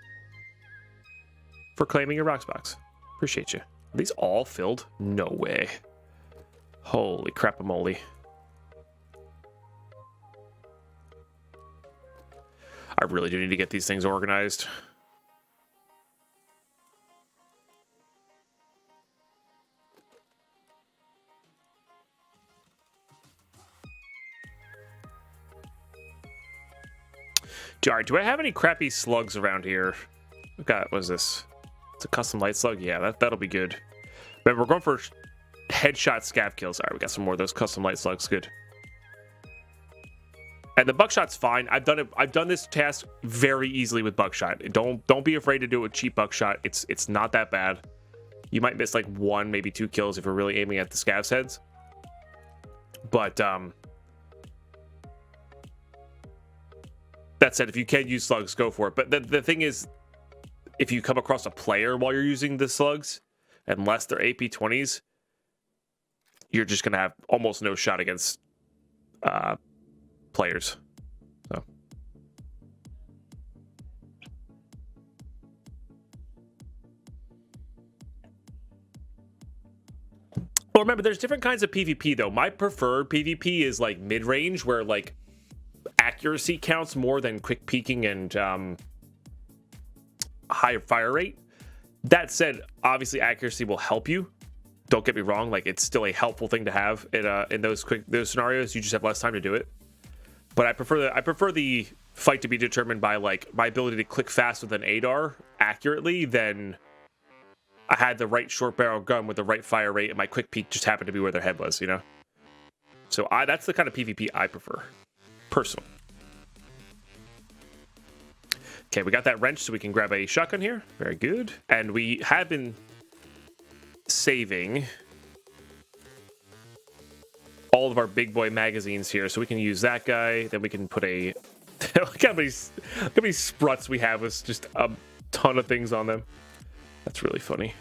for claiming your rocks box. Appreciate you. Are these all filled? No way. Holy crap-a-moly. I really do need to get these things organized. Alright, do I have any crappy slugs around here? I've got, what is this? It's a custom light slug? Yeah, that'll be good. Remember, we're going for headshot scav kills. Alright, we got some more of those custom light slugs. Good. And the buckshot's fine. I've done this task very easily with buckshot. Don't be afraid to do it with cheap buckshot. It's not that bad. You might miss like 1, maybe 2 kills if you're really aiming at the scavs heads. But that said, if you can use slugs, go for it. But the thing is, if you come across a player while you're using the slugs, unless they're AP20s, you're just gonna have almost no shot against players. So well, remember, there's different kinds of PvP though. My preferred PvP is like mid-range, where like accuracy counts more than quick peeking and high fire rate. That said, obviously accuracy will help you. Don't get me wrong, like it's still a helpful thing to have in those scenarios. You just have less time to do it. But I prefer the fight to be determined by like my ability to click fast with an ADAR accurately than I had the right short barrel gun with the right fire rate and my quick peek just happened to be where their head was, you know? So that's the kind of PvP I prefer. Personal. Okay, we got that wrench so we can grab a shotgun here. Very good. And we have been saving all of our big boy magazines here, so we can use that guy. Then we can put a look how many spruts we have with just a ton of things on them. That's really funny.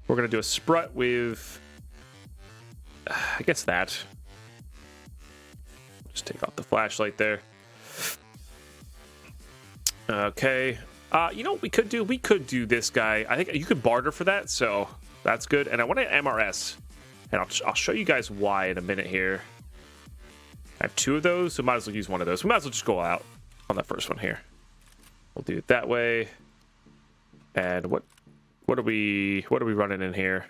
We're gonna do a sprut with I guess that. Just take off the flashlight there. Okay. You know what we could do? We could do this guy. I think you could barter for that, so that's good. And I want an MRS. And I'll show you guys why in a minute here. I have 2 of those, so might as well use one of those. We might as well just go out on that first one here. We'll do it that way. And what are we running in here?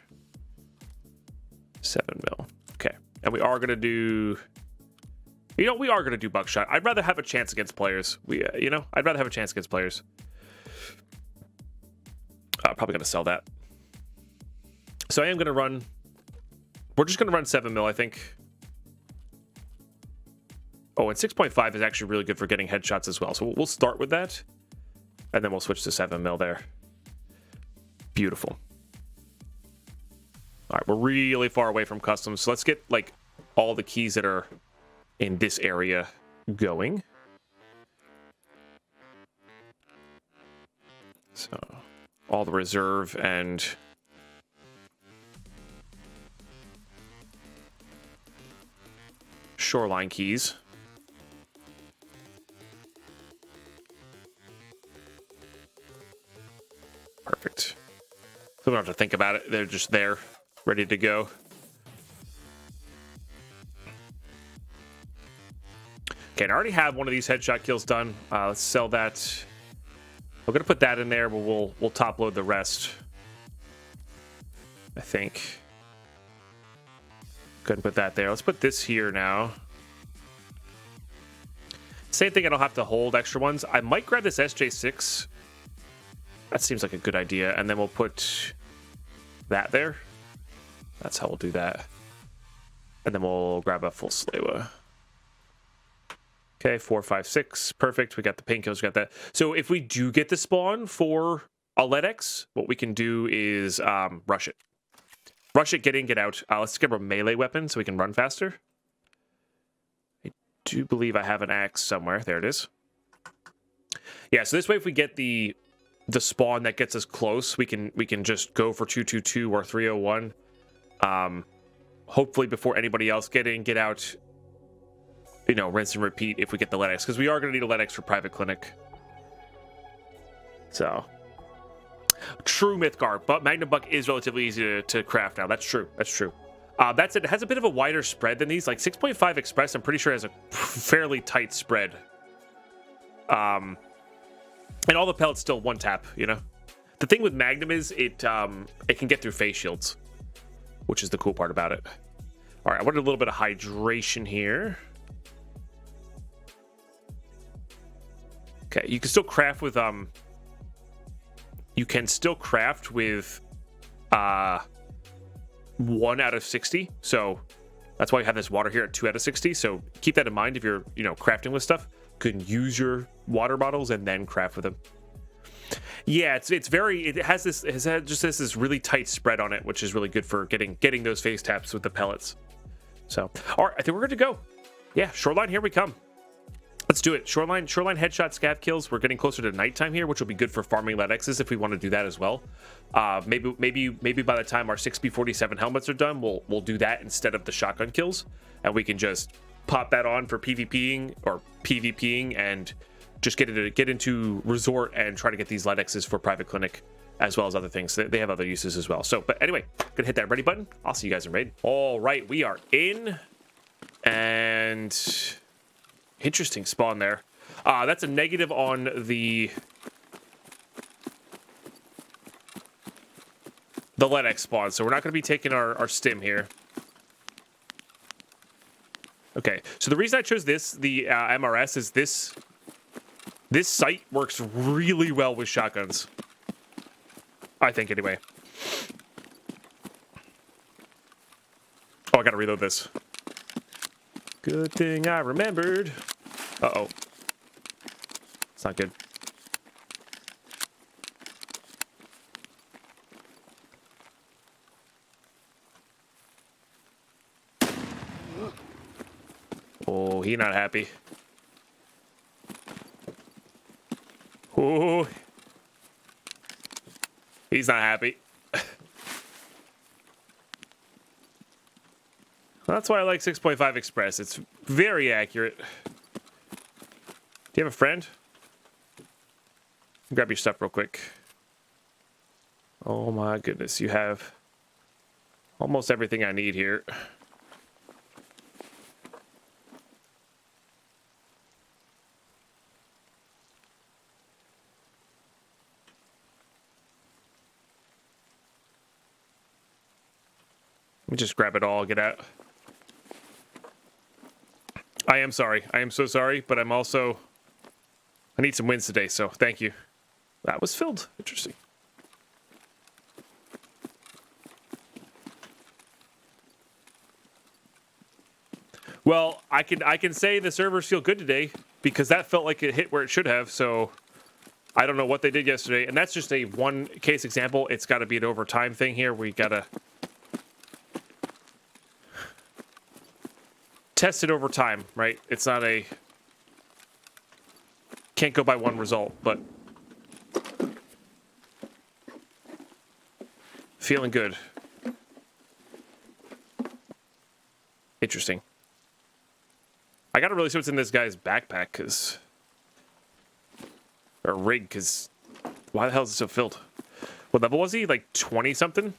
7 mil. Okay. And we are gonna do, you know, we are gonna do buckshot. I'd rather have a chance against players. I'd rather have a chance against players. Probably gonna sell that. So I am gonna run. We're just gonna run 7 mil, I think. Oh, and 6.5 is actually really good for getting headshots as well. So we'll start with that, and then we'll switch to 7 mil there. Beautiful. All right, we're really far away from customs, so let's get like all the keys that are in this area going. So all the reserve and shoreline keys. Perfect. So we don't have to think about it. They're just there, ready to go. Okay, and I already have one of these headshot kills done. Let's sell that. We're gonna put that in there, but we'll top load the rest. I think. Go ahead and put that there. Let's put this here now. Same thing, I don't have to hold extra ones. I might grab this SJ6. That seems like a good idea. And then we'll put that there. That's how we'll do that. And then we'll grab a full Slawa. Okay, 4, 5, 6. Perfect. We got the painkillers, we got that. So if we do get the spawn for a LEDX, what we can do is rush it. Rush it, get in, get out. Let's grab a melee weapon so we can run faster. I do believe I have an axe somewhere. There it is. Yeah, so this way if we get the spawn that gets us close, we can just go for 222 or 301. Hopefully before anybody else get in, get out, you know, rinse and repeat if we get the LEDX, because we are going to need a LEDX for private clinic. So, true Mythgar, but Magnum Buck is relatively easy to craft now. That's true. That's true. That's it. It has a bit of a wider spread than these. Like 6.5 Express, I'm pretty sure has a fairly tight spread. And all the pellets still one tap, you know? The thing with Magnum is it can get through face shields, which is the cool part about it. All right, I wanted a little bit of hydration here. Okay, you can still craft with 1 out of 60. So that's why you have this water here at 2 out of 60. So keep that in mind if you're, you know, crafting with stuff. You can use your water bottles and then craft with them. Yeah, it has this really tight spread on it, which is really good for getting those face taps with the pellets. So, all right, I think we're good to go. Yeah, shoreline, here we come. Let's do it. Shoreline headshot scav kills. We're getting closer to nighttime here, which will be good for farming LEDXs if we want to do that as well. Maybe by the time our 6B47 helmets are done, we'll do that instead of the shotgun kills, and we can just pop that on for PvPing or PvPing and just get into resort and try to get these LEDXs for private clinic as well as other things. They have other uses as well. So, but anyway, gonna hit that ready button. I'll see you guys in raid. All right, we are in, and interesting spawn there. That's a negative on the LEDX spawn, so we're not going to be taking our stim here. Okay, so the reason I chose the MRS is this site works really well with shotguns. I think, anyway. Oh, I gotta reload this. Good thing I remembered. Uh-oh. It's not good. Oh, he not happy. Oh, he's not happy. That's why I like 6.5 Express. It's very accurate. Do you have a friend? Grab your stuff real quick. Oh my goodness, you have almost everything I need here. Let me just grab it all, get out. I am sorry. I am so sorry, but I need some wins today, so thank you. That was filled. Interesting. Well, I can say the servers feel good today because that felt like it hit where it should have, so I don't know what they did yesterday. And that's just a one case example. It's got to be an overtime thing here. We got to test it over time, right? It's not can't go by one result, but feeling good. Interesting. I gotta really see what's in this guy's backpack, or rig, because why the hell is it so filled? What level was he? Like 20 something?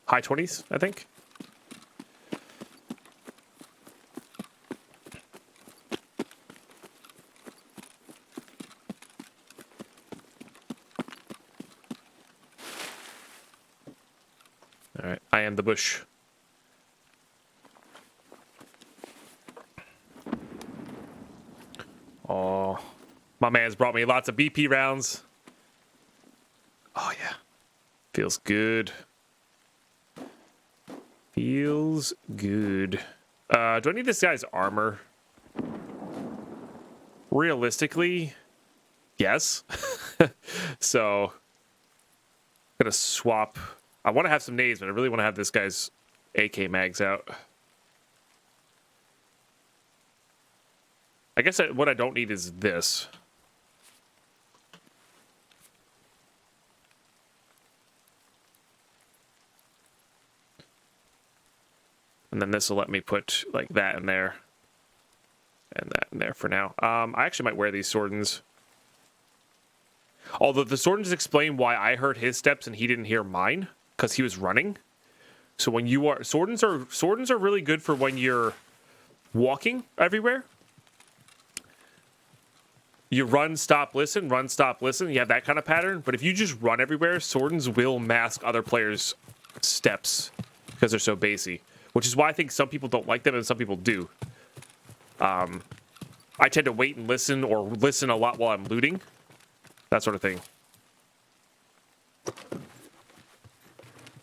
High 20s, I think. I am the bush. Oh, my man's brought me lots of BP rounds. Oh, yeah. Feels good. Feels good. Do I need this guy's armor? Realistically, yes. So, I'm gonna swap. I want to have some nades, but I really want to have this guy's AK mags out. I guess what I don't need is this. And then this will let me put like that in there. And that in there for now. I actually might wear these Swordens. Although the Swordens explain why I heard his steps and he didn't hear mine. Because he was running. So when you are... Swordens are really good for when you're walking everywhere. You run, stop, listen, run, stop, listen. You have that kind of pattern. But if you just run everywhere, Swordens will mask other players' steps. Because they're so basey. Which is why I think some people don't like them and some people do. I tend to wait and listen or listen a lot while I'm looting. That sort of thing.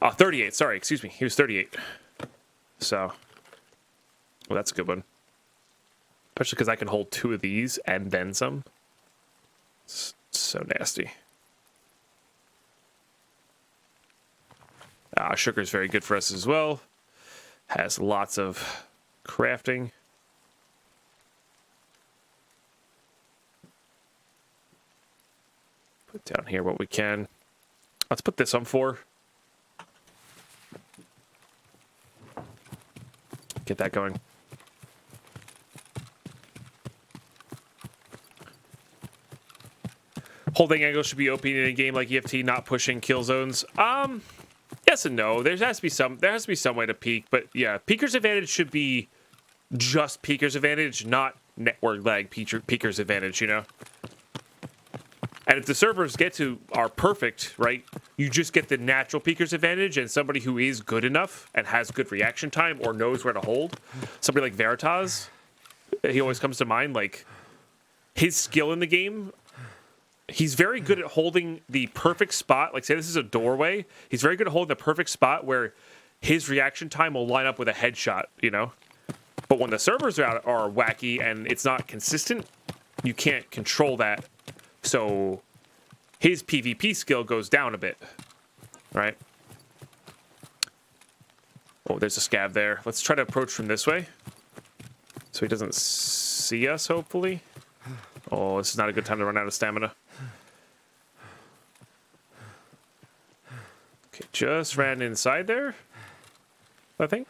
Oh, 38. Sorry, excuse me. He was 38. So, well, that's a good one. Especially because I can hold 2 of these and then some. It's so nasty. Sugar's very good for us as well. Has lots of crafting. Put down here what we can. Let's put this on 4. Get that going. Holding angle should be OP in a game like Ep40, not pushing kill zones. Yes and no. There has to be some way to peek, but yeah, peeker's advantage should be just peeker's advantage, not network lag peeker's advantage, you know? And if the servers are perfect, right, you just get the natural peeker's advantage, and somebody who is good enough and has good reaction time or knows where to hold, somebody like Veritas, he always comes to mind, like, his skill in the game, he's very good at holding the perfect spot. Like, say this is a doorway, he's very good at holding the perfect spot where his reaction time will line up with a headshot, you know? But when the servers are wacky and it's not consistent, you can't control that. So his PvP skill goes down a bit, right? Oh, there's a scav there. Let's try to approach from this way so he doesn't see us, hopefully. Oh, this is not a good time to run out of stamina. Okay, just ran inside there, I think.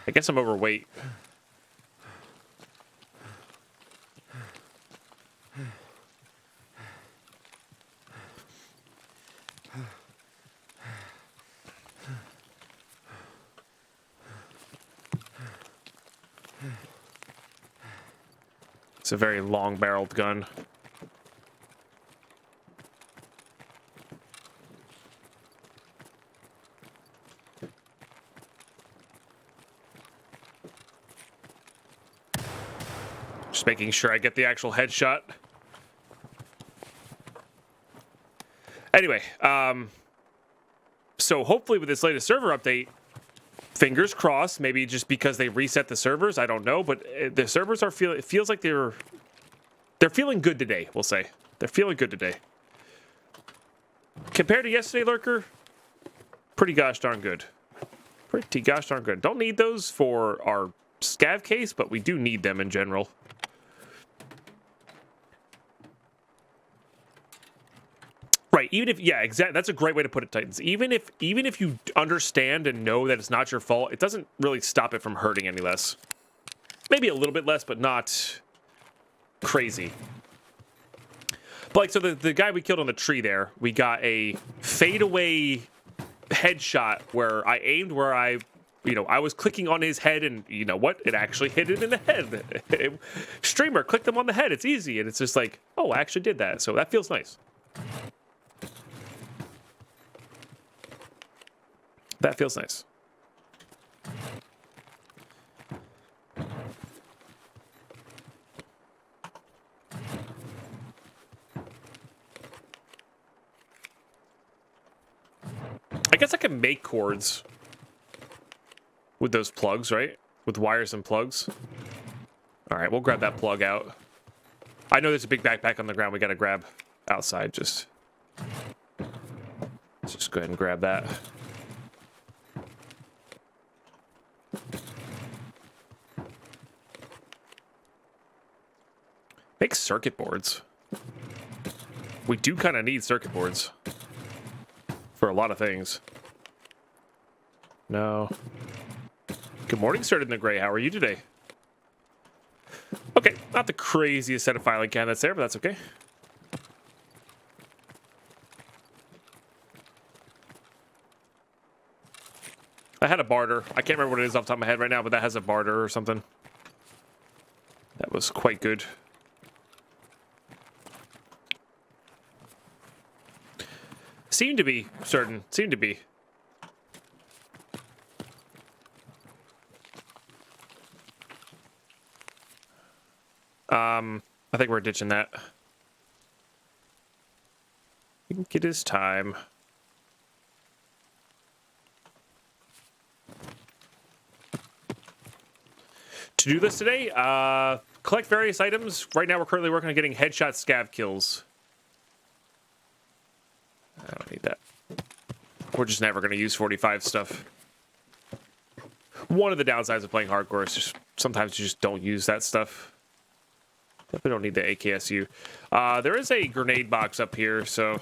I guess I'm overweight. It's a very long-barreled gun. Just making sure I get the actual headshot. Anyway, so hopefully with this latest server update, fingers crossed, maybe just because they reset the servers, I don't know, but the servers are it feels like they're feeling good today, we'll say. They're feeling good today. Compared to yesterday, Lurker, pretty gosh darn good. Pretty gosh darn good. Don't need those for our scav case, but we do need them in general. Right, even if, yeah, exactly. That's a great way to put it, Titans. Even if you understand and know that it's not your fault, it doesn't really stop it from hurting any less. Maybe a little bit less, but not crazy. But like, so the guy we killed on the tree there, we got a fadeaway headshot where I aimed where I was clicking on his head, and you know what? It actually hit it in the head. Streamer, click them on the head. It's easy, and it's just like, oh, I actually did that. So that feels nice. That feels nice. I guess I can make cords with those plugs, right? With wires and plugs. All right, we'll grab that plug out. I know there's a big backpack on the ground we got to grab outside. Let's just go ahead and grab that. Make circuit boards. We do kind of need circuit boards for a lot of things. No. Good morning, Started in the Gray. How are you today? Okay, not the craziest set of filing cabinets there, but that's okay. I had a barter. I can't remember what it is off the top of my head right now, but that has a barter or something. That was quite good. Seemed to be certain. Seemed to be. I think we're ditching that. I think it is time. To-do list today, collect various items. Right now we're currently working on getting headshot scav kills. I don't need that. We're just never going to use 45 stuff. One of the downsides of playing hardcore is just sometimes you just don't use that stuff. Definitely don't need the AKSU. There is a grenade box up here, so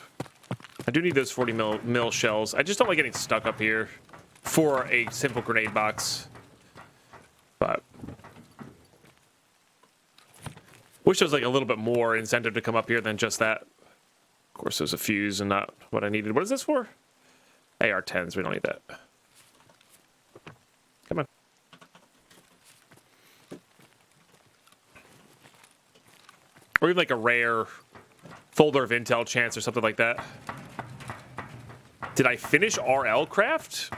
I do need those 40 mil shells. I just don't like getting stuck up here for a simple grenade box. But wish there was like a little bit more incentive to come up here than just that. Of course, there's a fuse and not what I needed. What is this for? AR-10s. We don't need that. Come on. Or even like a rare folder of intel chance or something like that. Did I finish RL Craft?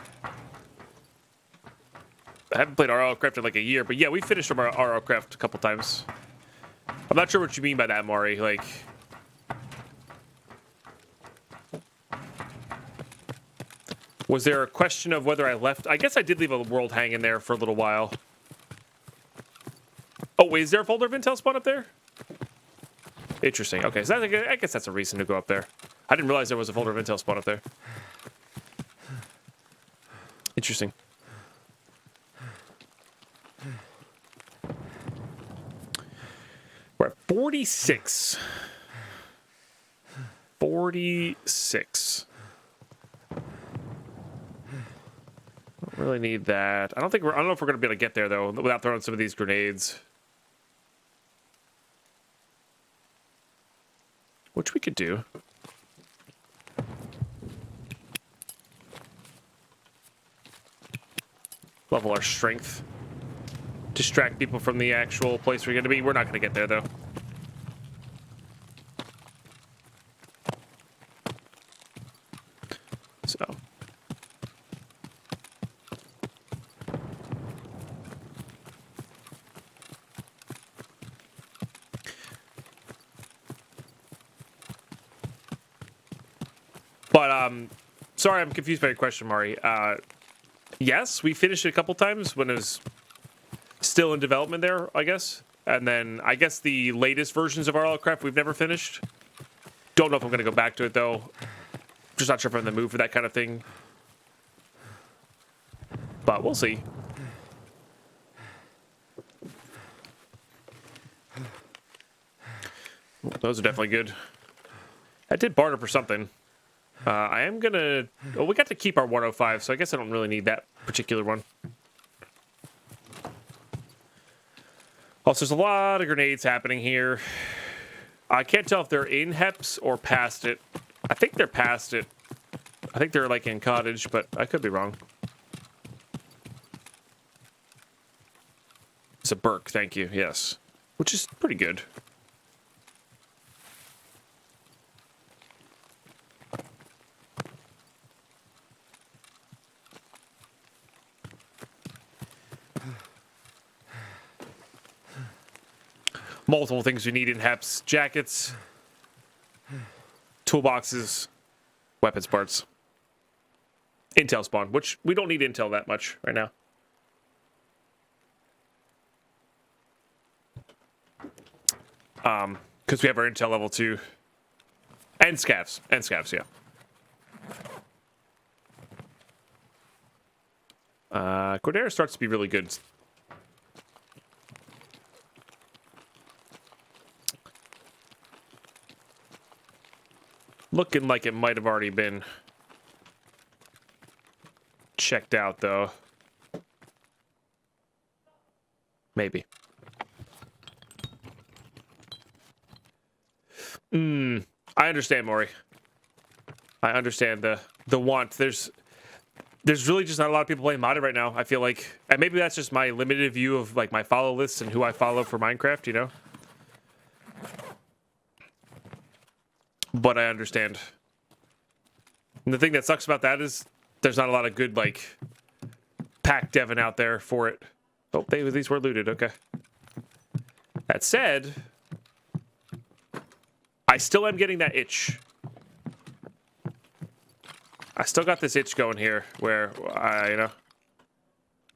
I haven't played RL Craft in like a year, but yeah, we finished our RL Craft a couple times. I'm not sure what you mean by that, Mari. Like, was there a question of whether I left? I guess I did leave a world hanging there for a little while. Oh, wait, is there a folder of intel spawn up there? Interesting. Okay, so I guess that's a reason to go up there. I didn't realize there was a folder of intel spawn up there. Interesting. We're at 46. 46. Don't really need that. I don't know if we're gonna be able to get there though without throwing some of these grenades. Which we could do. Level our strength. Distract people from the actual place we're going to be. We're not going to get there, though. So. But, sorry, I'm confused by your question, Mari. Yes, we finished it a couple times when it was still in development there, I guess. And then I guess the latest versions of RL Craft we've never finished. Don't know if I'm going to go back to it, though. Just not sure if I'm in the mood for that kind of thing. But we'll see. Those are definitely good. I did barter for something. I am going to... Well, we got to keep our 105, so I guess I don't really need that particular one. Also, there's a lot of grenades happening here. I can't tell if they're in Heps or past it. I think they're past it. I think they're like in Cottage, but I could be wrong. It's a Burke, thank you, yes. Which is pretty good. multiple things we need in HEPs: jackets, toolboxes, weapons parts, intel spawn, which we don't need intel that much right now. Because we have our intel level 2. And scavs. Yeah. Cordera starts to be really good. Looking like it might have already been checked out, though. Maybe. I understand, Maury. I understand the want. There's really just not a lot of people playing modded right now, I feel like. And maybe that's just my limited view of like my follow lists and who I follow for Minecraft, you know? But I understand. And the thing that sucks about that is there's not a lot of good like pack devin out there for it. Oh, these were looted, okay. That said, I still am getting that itch. I still got this itch going here where I, you know,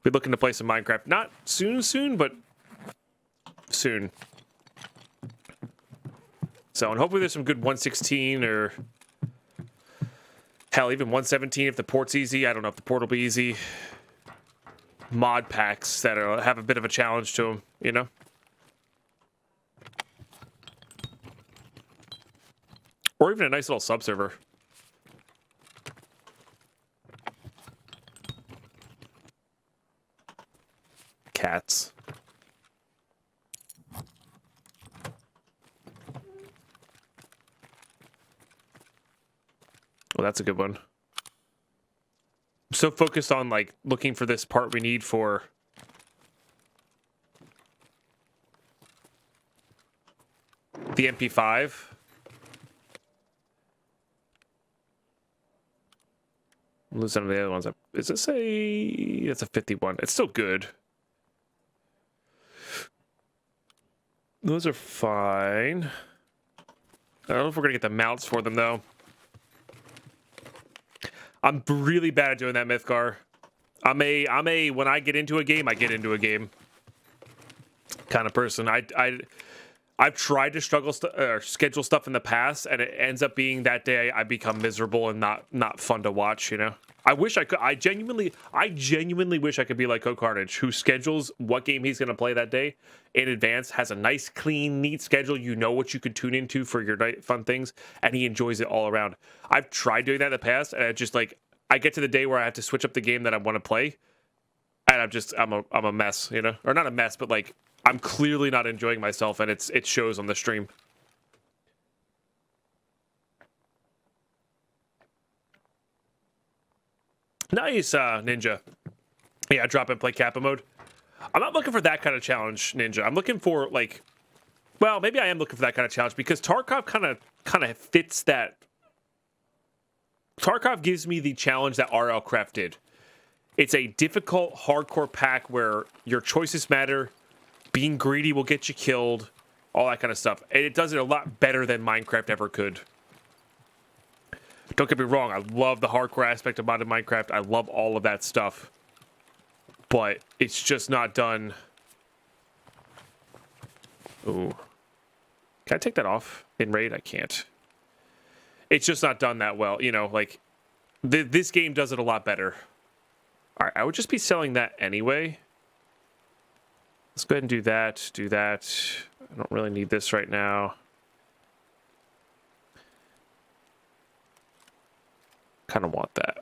be looking to play some Minecraft. Not soon, but soon. So, and hopefully there's some good 116 or hell, even 117 if the port's easy. I don't know if the port will be easy. Mod packs that have a bit of a challenge to them, you know? Or even a nice little subserver. Cats. Well, that's a good one. I'm so focused on like looking for this part we need for the MP5. I'm losing some of the other ones. Is this a... It's a 51. It's still good. Those are fine. I don't know if we're going to get the mounts for them, though. I'm really bad at doing that, Mythgar. I'm a when I get into a game, I get into a game kind of person. I've tried to schedule stuff in the past, and it ends up being that day I become miserable and not fun to watch. You know, I wish I could. I genuinely wish I could be like Carnage, who schedules what game he's going to play that day in advance, has a nice, clean, neat schedule. You know what you could tune into for your night fun things, and he enjoys it all around. I've tried doing that in the past, and it just like I get to the day where I have to switch up the game that I want to play, and I'm a mess. You know, or not a mess, but like. I'm clearly not enjoying myself, and it shows on the stream. Nice, Ninja. Yeah, drop and play Kappa mode. I'm not looking for that kind of challenge, Ninja. I'm looking for, like... Well, maybe I am looking for that kind of challenge, because Tarkov kind of fits that... Tarkov gives me the challenge that RL Craft did. It's a difficult, hardcore pack where your choices matter... Being greedy will get you killed, all that kind of stuff. And it does it a lot better than Minecraft ever could. Don't get me wrong, I love the hardcore aspect of modded Minecraft. I love all of that stuff. But it's just not done... Ooh. Can I take that off in raid? I can't. It's just not done that well. You know, like, this game does it a lot better. Alright, I would just be selling that anyway. Let's go ahead and do that. I don't really need this right now. Kind of want that.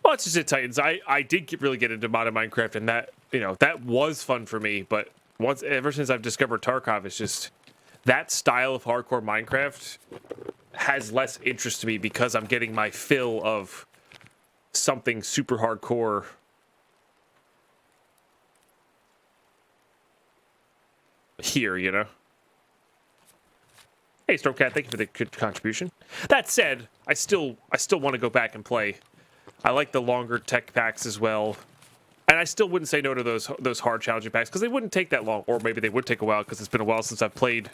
Well, it's just it, Titans. I did really get into modded Minecraft, and that, you know, that was fun for me, but ever since I've discovered Tarkov, it's just that style of hardcore Minecraft has less interest to me because I'm getting my fill of something super hardcore here, you know? Hey, Stormcat, thank you for the good contribution. That said, I still want to go back and play. I like the longer tech packs as well. And I still wouldn't say no to those hard challenging packs because they wouldn't take that long. Or maybe they would take a while because it's been a while since I've played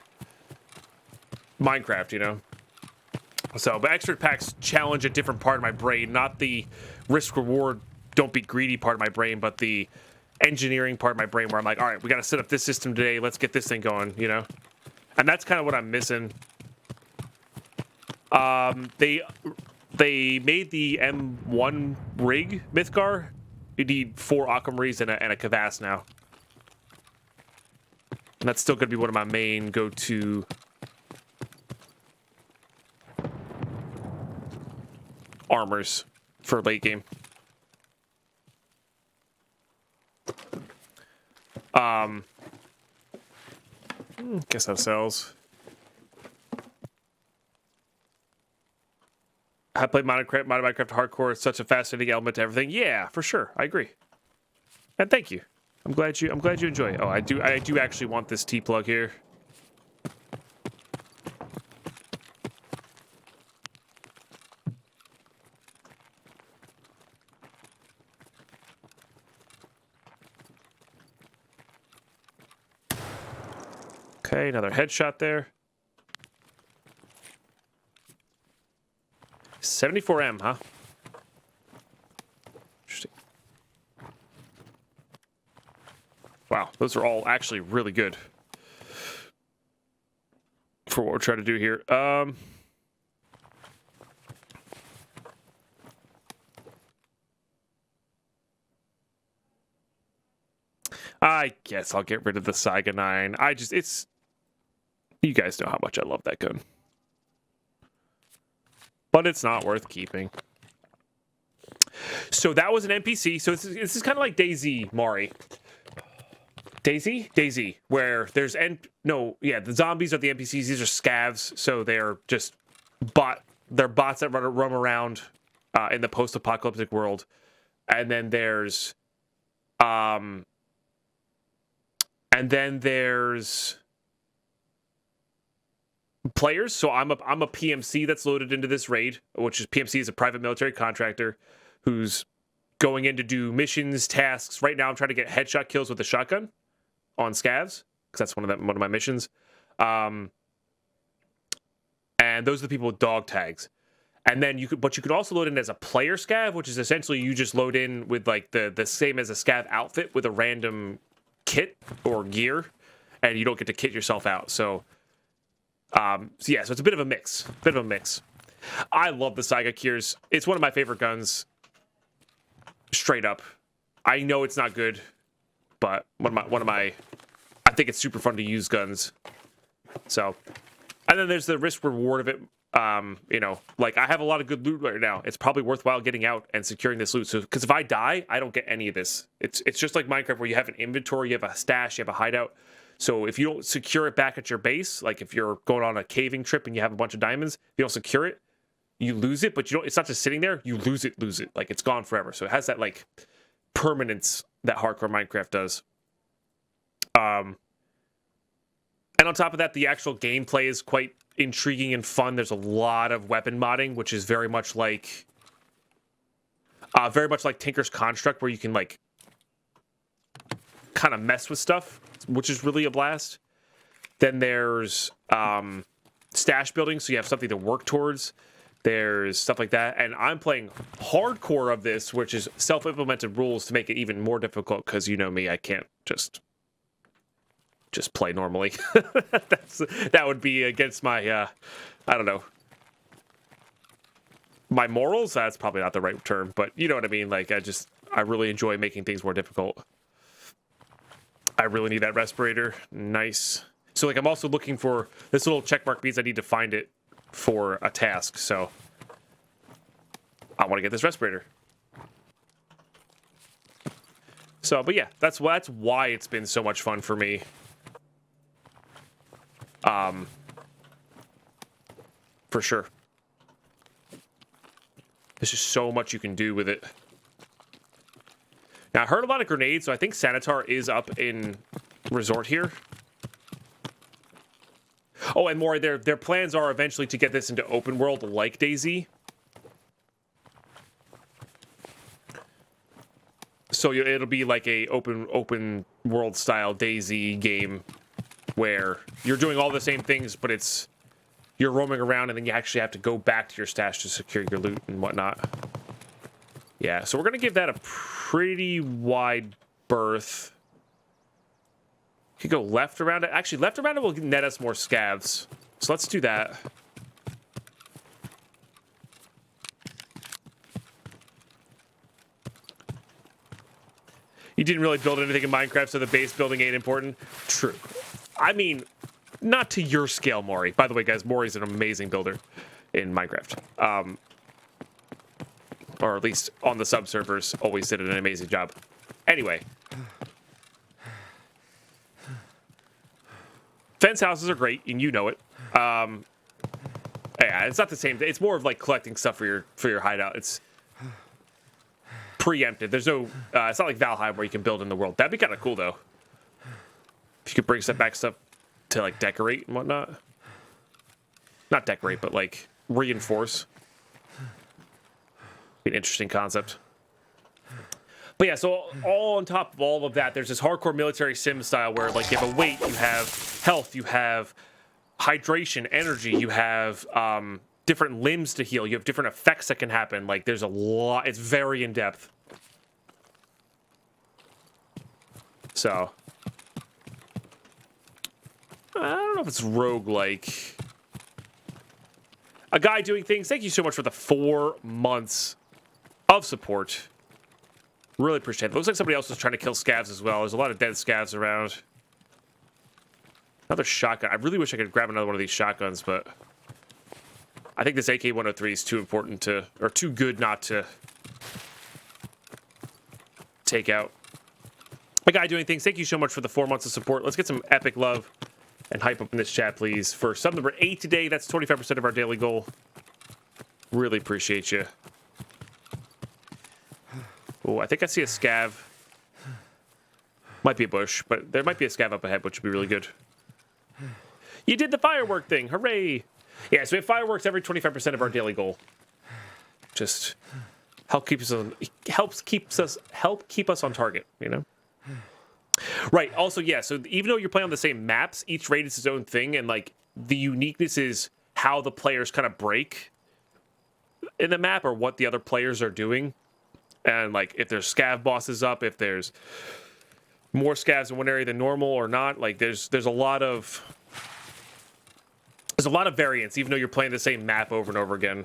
Minecraft, you know? So, but extra packs challenge a different part of my brain, not the risk-reward, don't be greedy part of my brain, but the engineering part of my brain where I'm like, all right, we got to set up this system today. Let's get this thing going, you know? And that's kind of what I'm missing. They made the M1 rig, Mythgar. You need 4 Aquamaries and a Kvass now. And that's still going to be one of my main go-to armors for late game. Guess that sells. I played Minecraft hardcore. It's such a fascinating element to everything. Yeah, for sure. I agree. And thank you. I'm glad you enjoy it. Oh, I do actually want this T-plug here. Okay, another headshot there. 74M, huh? Interesting. Wow, those are all actually really good for what we're trying to do here. I guess I'll get rid of the Saiga 9. You guys know how much I love that gun. But it's not worth keeping. So that was an NPC. So this is kind of like DayZ, Mari. DayZ, where there's the zombies are the NPCs. These are scavs, so they're just they're bots that roam around in the post-apocalyptic world. And then there's players. So I'm a PMC that's loaded into this raid, which is PMC is a private military contractor who's going in to do missions, tasks. Right now I'm trying to get headshot kills with a shotgun on scavs because that's one of my missions. And those are the people with dog tags. And then you could also load in as a player scav, which is essentially you just load in with like the same as a scav outfit with a random kit or gear, and you don't get to kit yourself out. So so it's a bit of a mix. I love the Saiga Kiers. It's one of my favorite guns. Straight up. I know it's not good, but I think it's super fun to use guns. So, and then there's the risk reward of it. Like I have a lot of good loot right now. It's probably worthwhile getting out and securing this loot. So, because if I die, I don't get any of this. It's just like Minecraft where you have an inventory, you have a stash, you have a hideout. So if you don't secure it back at your base, like if you're going on a caving trip and you have a bunch of diamonds, if you don't secure it, you lose it. But it's not just sitting there. You lose it. Like it's gone forever. So it has that like permanence that hardcore Minecraft does. And on top of that, the actual gameplay is quite intriguing and fun. There's a lot of weapon modding, which is very much like Tinker's Construct, where you can like kind of mess with stuff, which is really a blast. Then there's stash building, so you have something to work towards. There's stuff like that. And I'm playing hardcore of this, which is self-implemented rules to make it even more difficult, because you know me, I can't just play normally. That would be against my, I don't know, my morals? That's probably not the right term, but you know what I mean? Like, I really enjoy making things more difficult. I really need that respirator. Nice. So, like, I'm also looking for this little check mark means I need to find it for a task. So, I want to get this respirator. So, but yeah, that's why it's been so much fun for me. For sure. There's just so much you can do with it. Now, I heard a lot of grenades, so I think Sanitar is up in Resort here. Oh, and more, their plans are eventually to get this into open world like DayZ. So it'll be like a open world style DayZ game where you're doing all the same things, but you're roaming around and then you actually have to go back to your stash to secure your loot and whatnot. Yeah, so we're gonna give that a pretty wide berth. Could go left around it. Actually, left around it will net us more scavs. So let's do that. You didn't really build anything in Minecraft, so the base building ain't important. True. I mean, not to your scale, Maury. By the way, guys, Maury's an amazing builder in Minecraft. Or at least on the sub-servers, always did an amazing job. Anyway. Fence houses are great, and you know it. Yeah, it's not the same. It's more of like collecting stuff for your hideout. It's preempted. There's no. It's not like Valheim where you can build in the world. That'd be kind of cool though. If you could bring back stuff to like decorate and whatnot. Not decorate, but like reinforce. Be an interesting concept. But yeah, so all on top of all of that, there's this hardcore military sim style where like you have a weight, you have health, you have hydration, energy, you have different limbs to heal, you have different effects that can happen. Like there's a lot, it's very in depth. So I don't know if it's roguelike. A guy doing things. Thank you so much for the 4 months of support. Really appreciate it. Looks like somebody else was trying to kill scavs as well. There's a lot of dead scavs around. Another shotgun. I really wish I could grab another one of these shotguns, but I think this AK-103 is too important to, or too good not to take out. A guy doing things. Thank you so much for the 4 months of support. Let's get some epic love and hype up in this chat, please. For sub number 8 today, that's 25% of our daily goal. Really appreciate you. Oh, I think I see a scav. Might be a bush, but there might be a scav up ahead, which would be really good. You did the firework thing. Hooray. Yeah, so we have fireworks every 25% of our daily goal. Just help keep us on target, you know? Right. Also, yeah, so even though you're playing on the same maps, each raid is its own thing, and like the uniqueness is how the players kind of break in the map or what the other players are doing. And like if there's scav bosses up, if there's more scavs in one area than normal or not, like there's a lot of variance, even though you're playing the same map over and over again.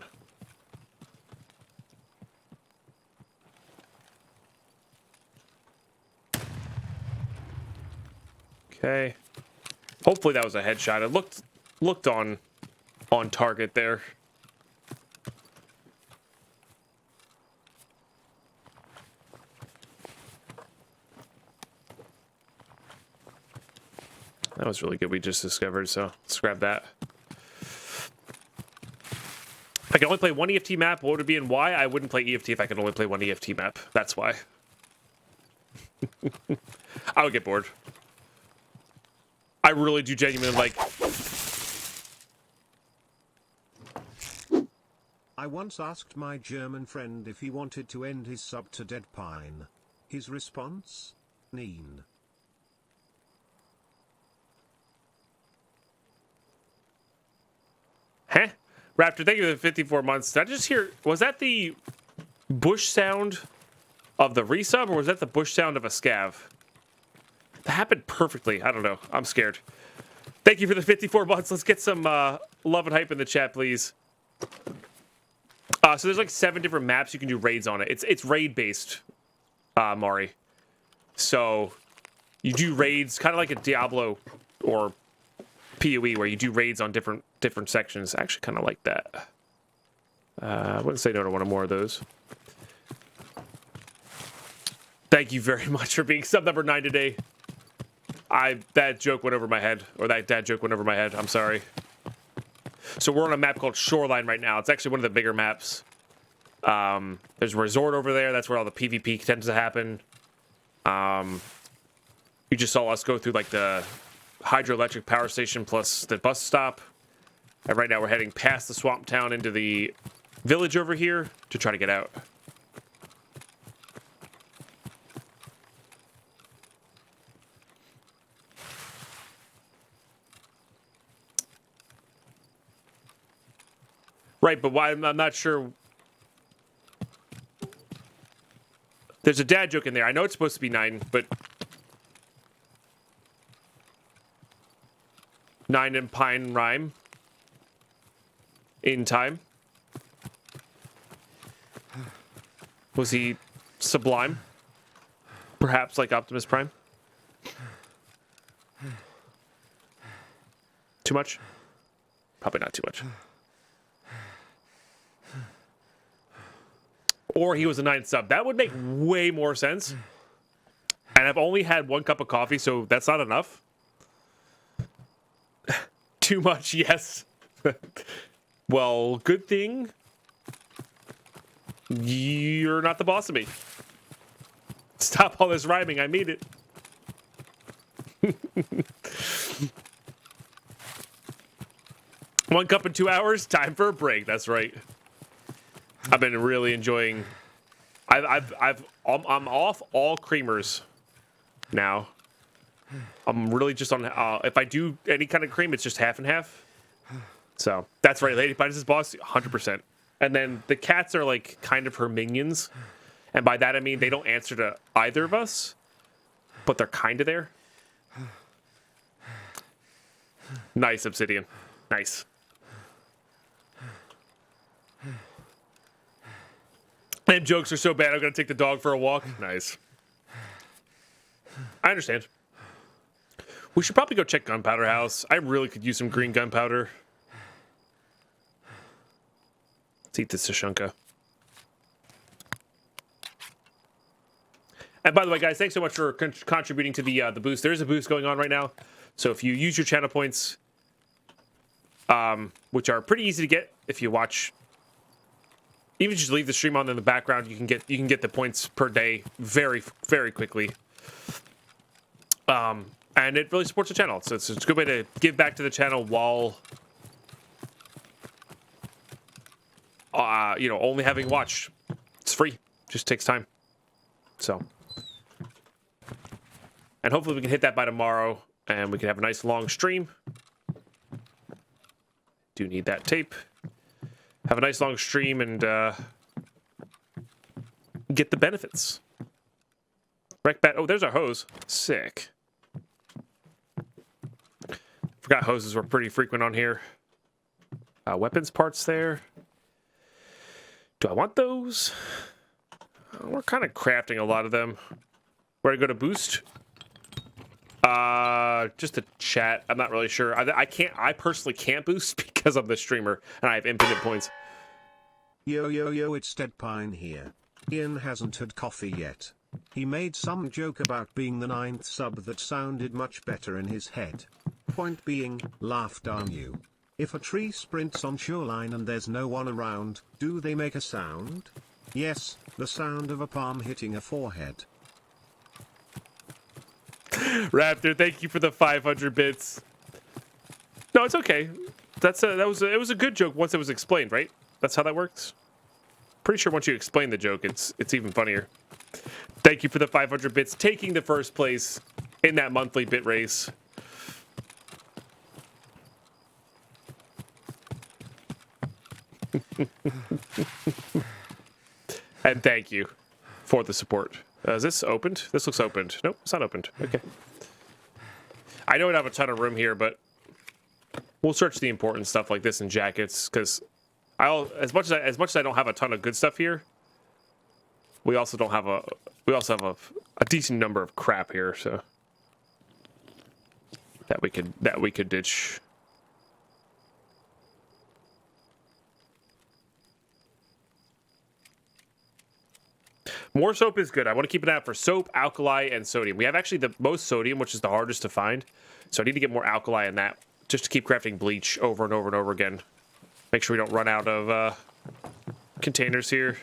Okay. Hopefully that was a headshot. It looked on target there. That was really good. We just discovered, so let's grab that. If I can only play one EFT map, what would it be and why? I wouldn't play EFT if I could only play one EFT map. That's why. I would get bored. I really do genuinely like... I once asked my German friend if he wanted to end his sub to Dead Pine. His response? Nein. Huh? Raptor, thank you for the 54 months. Did I just hear... Was that the bush sound of the resub, or was that the bush sound of a scav? That happened perfectly. I don't know. I'm scared. Thank you for the 54 months. Let's get some love and hype in the chat, please. So there's like 7 different maps you can do raids on it. It's raid-based, Mari. So you do raids, kind of like a Diablo or PoE, where you do raids on different sections. I actually kind of like that. I wouldn't say no to one or more of those. Thank you very much for being sub number 9 today. That joke went over my head, or that dad joke went over my head. I'm sorry. So we're on a map called Shoreline right now. It's actually one of the bigger maps. There's a resort over there. That's where all the PvP tends to happen. You just saw us go through like the hydroelectric power station plus the bus stop. And right now we're heading past the swamp town into the village over here to try to get out. Right, but why? I'm not sure. There's a dad joke in there. I know it's supposed to be 9, but 9 and pine rhyme in time. Was he sublime? Perhaps like Optimus Prime? Too much? Probably not too much. Or he was a 9th sub. That would make way more sense. And I've only had 1 cup of coffee, so that's not enough. Too much, yes. Well, good thing you're not the boss of me. Stop all this rhyming. I made it. 1 cup in 2 hours. Time for a break. That's right. I've been really enjoying. I'm off all creamers now. I'm really just on. If I do any kind of cream, it's just half and half. So that's right. Lady Pine is his boss, 100%. And then the cats are like kind of her minions, and by that I mean they don't answer to either of us, but they're kind of there. Nice, Obsidian. Nice. And jokes are so bad, I'm going to take the dog for a walk. Nice. I understand. We should probably go check Gunpowder House. I really could use some green gunpowder. Let's eat this Sashunka. And by the way, guys, thanks so much for contributing to the boost. There is a boost going on right now. So if you use your channel points, which are pretty easy to get if you watch... Even just leave the stream on in the background, you can get the points per day very, very quickly. And it really supports the channel. So it's a good way to give back to the channel while only having watched. It's free. Just takes time. So. And hopefully we can hit that by tomorrow and we can have a nice long stream. Do need that tape. Have a nice long stream and get the benefits. Wreck bat. Oh, there's our hose. Sick. Forgot hoses were pretty frequent on here. Weapons parts there. Do I want those? We're kind of crafting a lot of them. Where to go to boost? Just a chat. I'm not really sure. I personally can't boost because I'm the streamer and I have infinite points. Yo, it's Deadpine here. Ian hasn't had coffee yet. He made some joke about being the 9th sub that sounded much better in his head. Point being, laugh darn you. If a tree sprints on shoreline and there's no one around, do they make a sound? Yes, the sound of a palm hitting a forehead. Raptor, thank you for the 500 bits. No, it's okay. It was a good joke once it was explained, right? That's how that works. Pretty sure once you explain the joke, it's even funnier. Thank you for the 500 bits, taking the first place in that monthly bit race. And thank you for the support. Is this opened? This looks opened. Nope, it's not opened. Okay. I don't have a ton of room here, but we'll search the important stuff like this in jackets, because as much as I don't have a ton of good stuff here, we also have a decent number of crap here, so that we could ditch. More soap is good. I want to keep an eye out for soap, alkali, and sodium. We have actually the most sodium, which is the hardest to find. So I need to get more alkali in that, just to keep crafting bleach over and over and over again. Make sure we don't run out of containers here.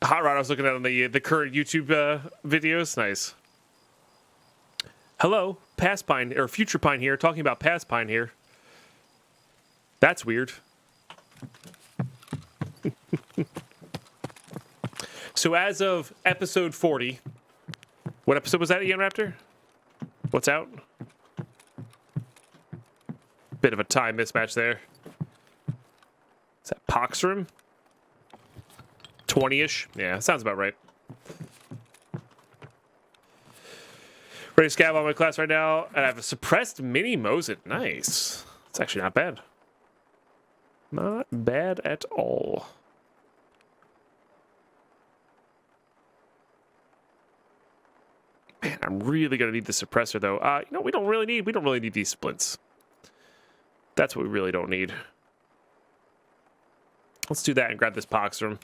Hot Rod I was looking at on the current YouTube videos. Nice. Hello, Past Pine, or Future Pine here, talking about Past Pine here. That's weird. So as of episode 40, what episode was that again, Raptor? What's out? Bit of a time mismatch there. Is that Poxroom? 20-ish? Yeah, sounds about right. Ready to scab on my class right now, and I have a suppressed mini Mosin. Nice. It's actually not bad. Not bad at all. Man, I'm really gonna need the suppressor though. You know, we don't really need these splints. That's what we really don't need. Let's do that and grab this Poxroom.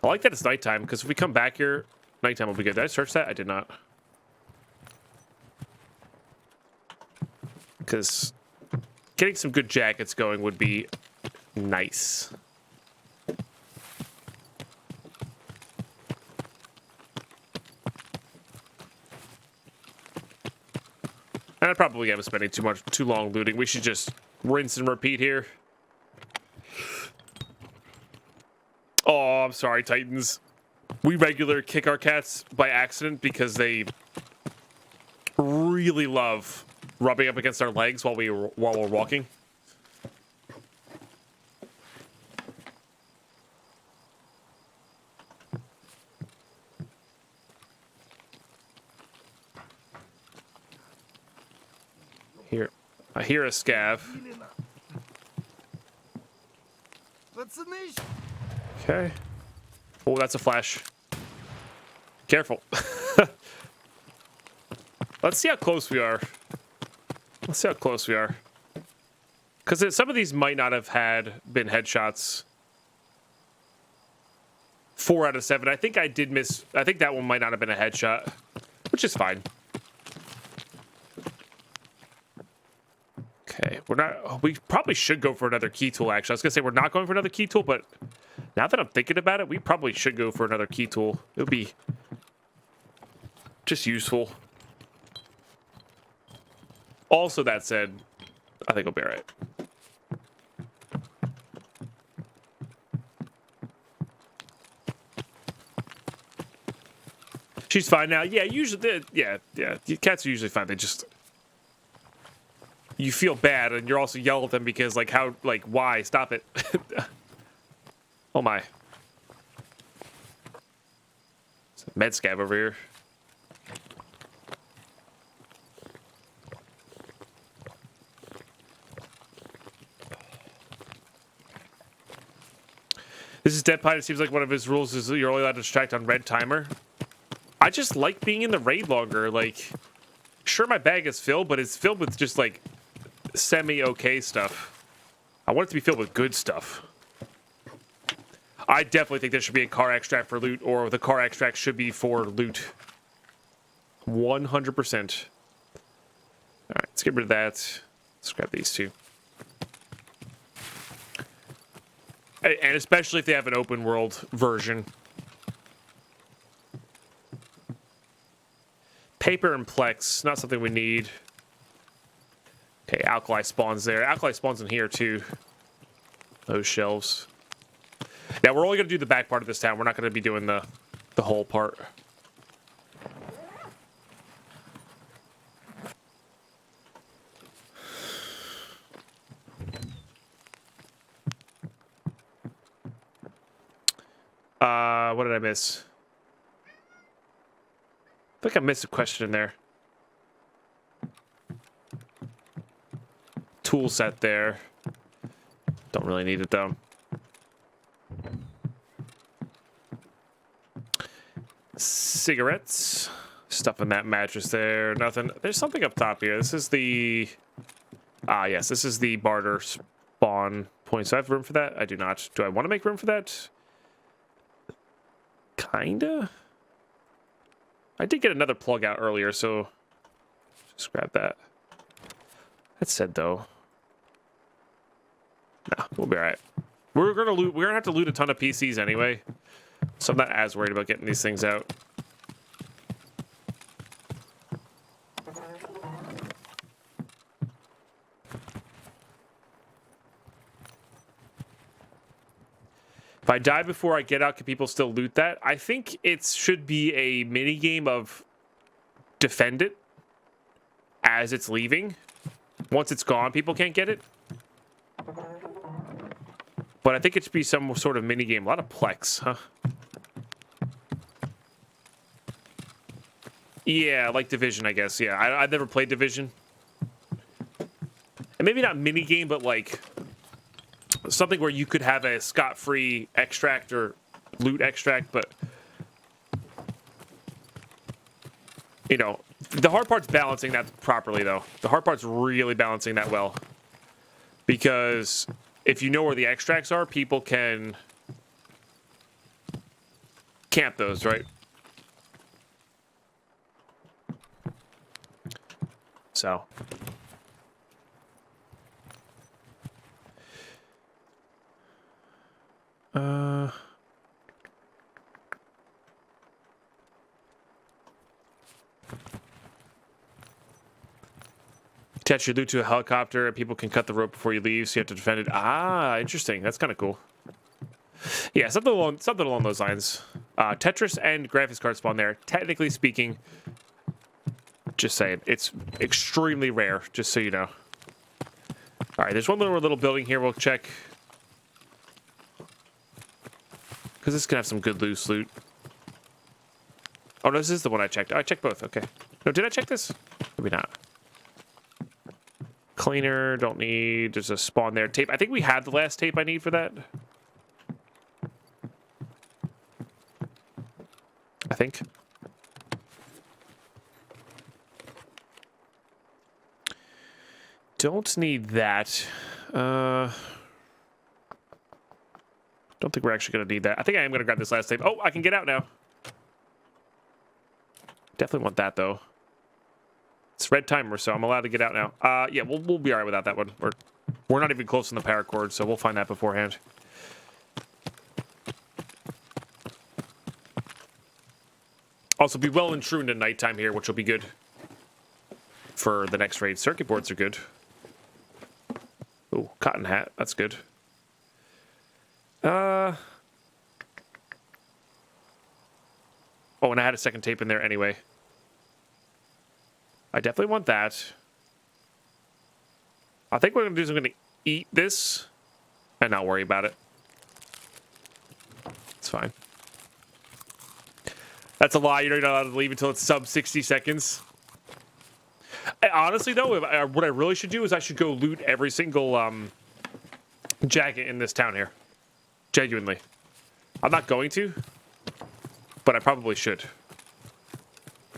I like that it's nighttime, because if we come back here, nighttime will be good. Did I search that? I did not. Because getting some good jackets going would be nice. And I probably am spending too long looting. We should just rinse and repeat here. Oh, I'm sorry, Titans. We regularly kick our cats by accident because they really love rubbing up against our legs while we're walking. Here, I hear a scav. Okay. Oh, that's a flash. Careful. Let's see how close we are. Let's see how close we are. Because some of these might not have been headshots. 4 out of 7. I think I did miss. I think that one might not have been a headshot, which is fine. Okay, we're not. We probably should go for another key tool. Actually, I was gonna say we're not going for another key tool, but now that I'm thinking about it, we probably should go for another key tool. It'll be just useful. Also, that said, I think it'll be all right. She's fine now. Yeah, usually, yeah. Cats are usually fine. They just, you feel bad, and you're also yell at them because, like, how, like, why? Stop it. Oh my. Med scab over here. This is Dead Pine. It seems like one of his rules is you're only allowed to distract on red timer. I just like being in the raid longer. Like, sure, my bag is filled, but it's filled with just, like, semi-okay stuff. I want it to be filled with good stuff. I definitely think there should be a car extract for loot, or the car extract should be for loot. 100%. Alright, let's get rid of that. Let's grab these two. And especially if they have an open world version. Paper and Plex, not something we need. Okay, alkali spawns there. Alkali spawns in here too. Those shelves. Now we're only going to do the back part of this town. We're not going to be doing the whole part. What did I miss? I think I missed a question in there. Tool set there. Don't really need it though. Cigarettes. Stuff in that mattress there. Nothing. There's something up top here. This is the... Ah, yes. This is the barter spawn point. So I have room for that? I do not. Do I want to make room for that? Kinda. I did get another plug out earlier, so just grab that. That said, though, nah, we'll be all right. We're gonna have to loot a ton of PCs anyway, so I'm not as worried about getting these things out. If I die before I get out, can people still loot that? I think it should be a mini game of defend it as it's leaving. Once it's gone, people can't get it. But I think it should be some sort of mini game. A lot of Plex, huh? Yeah, like Division, I guess. Yeah, I've never played Division. And maybe not mini game, but like something where you could have a scot-free extract or loot extract, but you know, the hard part's balancing that properly, though. The hard part's really balancing that well. Because if you know where the extracts are, people can camp those, right? So. Attach your loot to a helicopter and people can cut the rope before you leave, so you have to defend it. Ah, interesting. That's kind of cool. Yeah, something along those lines. Tetris and graphics card spawn there. Technically speaking, just saying, it's extremely rare, just so you know. All right, there's one little building here we'll check. Because this can have some good loose loot. Oh, no, this is the one I checked. Oh, I checked both. Okay. No, did I check this? Maybe not. Cleaner, don't need. There's a spawn there. Tape. I think we had the last tape I need for that. I think. Don't need that. Don't think we're actually going to need that. I think I am going to grab this last tape. Oh, I can get out now. Definitely want that, though. It's red timer, so I'm allowed to get out now. Yeah, we'll be all right without that one. We're not even close on the paracord, so we'll find that beforehand. Also, be well and true into nighttime here, which will be good for the next raid. Circuit boards are good. Ooh, cotton hat. That's good. Oh, and I had a second tape in there anyway. I definitely want that. I think what I'm going to do is I'm going to eat this and not worry about it. It's fine. That's a lie. You're not allowed to leave until it's sub 60 seconds. Honestly, though, what I really should do is I should go loot every single jacket in this town here. Genuinely. I'm not going to, but I probably should.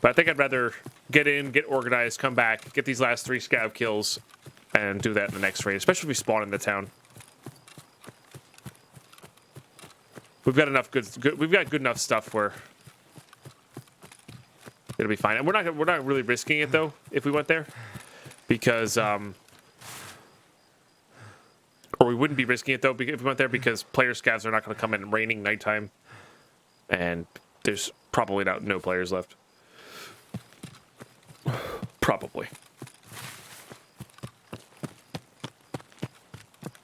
But I think I'd rather get in, get organized, come back, get these last 3 scav kills, and do that in the next raid, especially if we spawn in the town. We've got enough we've got good enough stuff where it'll be fine. And we're not really risking it though if we went there, because or we wouldn't be risking it though if we went there because player scavs are not going to come in raining nighttime, and there's probably no players left. Probably.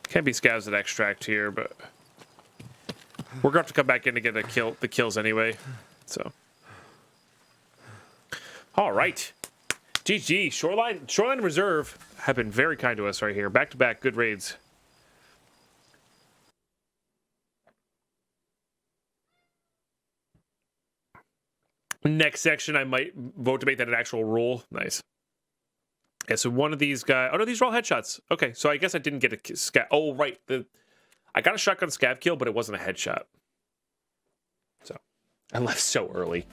Can't be scavs at extract here, but we're going to have to come back in to get the kills anyway. So, all right. GG. Shoreline Reserve have been very kind to us right here. Back to back, good raids. Next section, I might vote to make that an actual rule. Nice. Okay, so one of these guys. Oh no, these are all headshots. Okay, so I guess I didn't get a scav. Oh right, I got a shotgun scav kill, but it wasn't a headshot. So I left so early.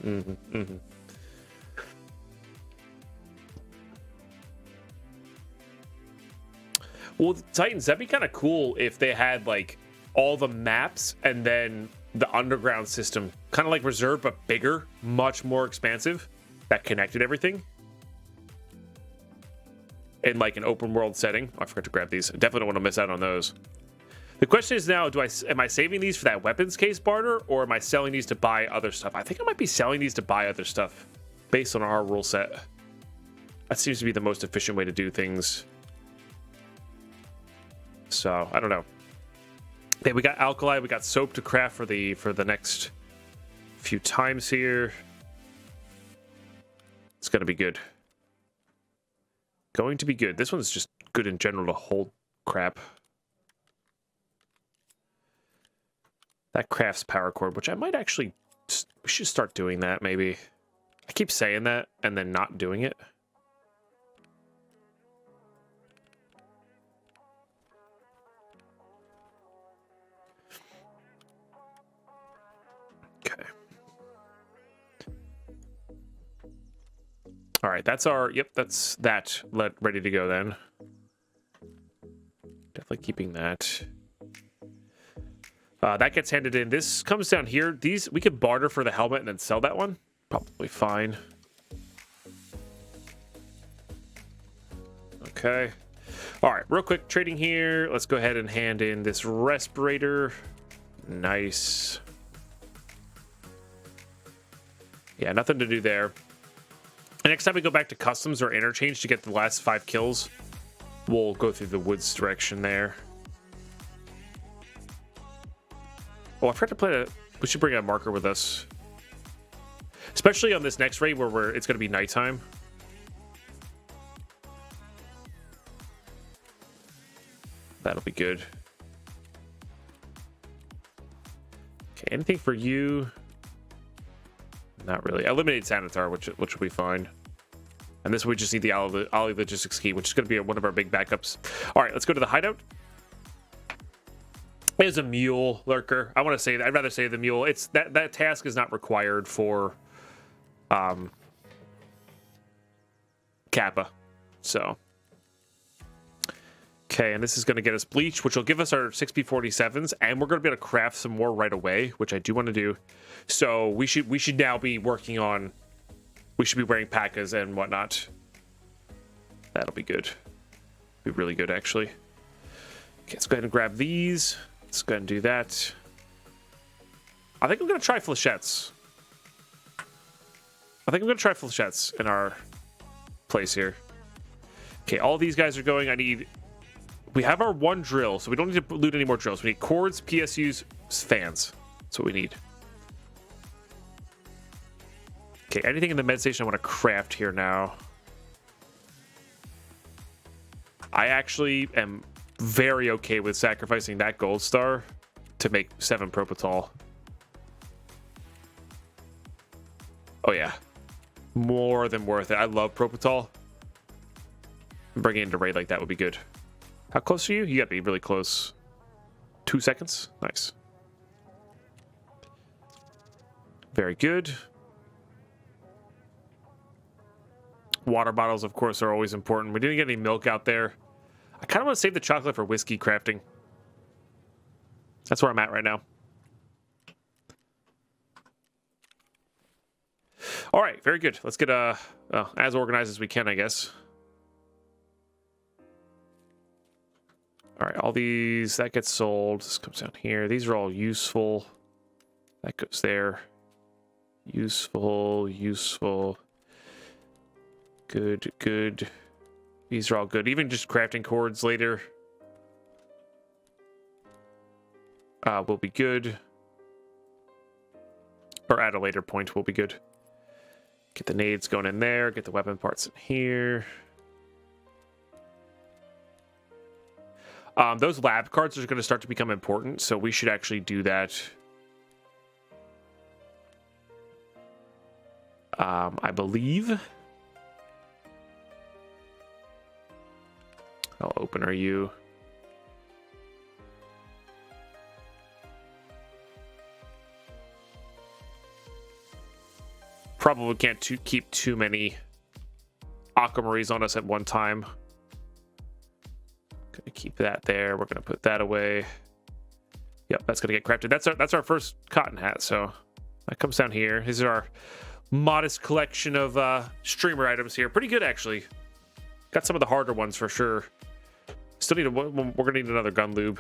Well, Titans, that'd be kind of cool if they had like all the maps and then the underground system, kind of like Reserve, but bigger, much more expansive, that connected everything. In like an open world setting. Oh, I forgot to grab these. I definitely don't want to miss out on those. The question is now, am I saving these for that weapons case barter, or am I selling these to buy other stuff? I think I might be selling these to buy other stuff based on our rule set. That seems to be the most efficient way to do things. So, I don't know. Okay, we got alkali, we got soap to craft for the next few times here. It's going to be good. Going to be good. This one's just good in general to hold crap. That crafts power cord, which I might actually... We should start doing that, maybe. I keep saying that and then not doing it. Okay. All right, that's our... Yep, that's that ready to go then. Definitely keeping that. That gets handed in. This comes down here. These we could barter for the helmet and then sell that one. Probably fine. Okay. All right, real quick trading here. Let's go ahead and hand in this respirator. Nice. Yeah, nothing to do there. And next time we go back to customs or interchange to get the last 5 kills, we'll go through the woods direction there. Oh, I forgot to play we should bring a marker with us. Especially on this next raid where it's going to be nighttime. That'll be good. Okay, anything for you? Not really. Eliminate Sanitar, which will be fine. And this we just need the Ollie Logistics key, which is going to be one of our big backups. All right, let's go to the hideout. There's a mule lurker. I want to say that. I'd rather say the mule. It's that task is not required for Kappa. So okay, and this is going to get us bleach, which will give us our 6B47s, and we're going to be able to craft some more right away, which I do want to do. So we should now be working on. We should be wearing P.A.K.As and whatnot. That'll be good. Be really good, actually. Okay, let's go ahead and grab these. Let's go ahead and do that. I think I'm going to try flechettes. In our place here. Okay, all these guys are going. We have our 1 drill, so we don't need to loot any more drills. We need cords, PSUs, fans. That's what we need. Okay, anything in the med station I want to craft here now. I actually am very okay with sacrificing that gold star to make 7 propofol. Oh yeah, more than worth it. I love propofol. Bringing it into raid like that would be good. How close are you? You gotta be really close. 2 seconds. Nice. Very good. Water bottles, of course, are always important. We didn't get any milk out there. I kind of want to save the chocolate for whiskey crafting. That's where I'm at right now. All right, very good. Let's get as organized as we can, I guess. All right, all these, that gets sold. This comes down here. These are all useful. That goes there. Useful, useful. Good, good. These are all good. Even just crafting cords later will be good. Or at a later point will be good. Get the nades going in there. Get the weapon parts in here. Those lab cards are going to start to become important, so we should actually do that. I believe. How open are you? Probably can't keep too many aquamarines on us at one time. Gonna keep that there. We're gonna put that away. Yep, that's gonna get crafted. That's our first cotton hat. So that comes down here. These are our modest collection of streamer items here. Pretty good actually. Got some of the harder ones for sure. Still need we're gonna need another gun lube.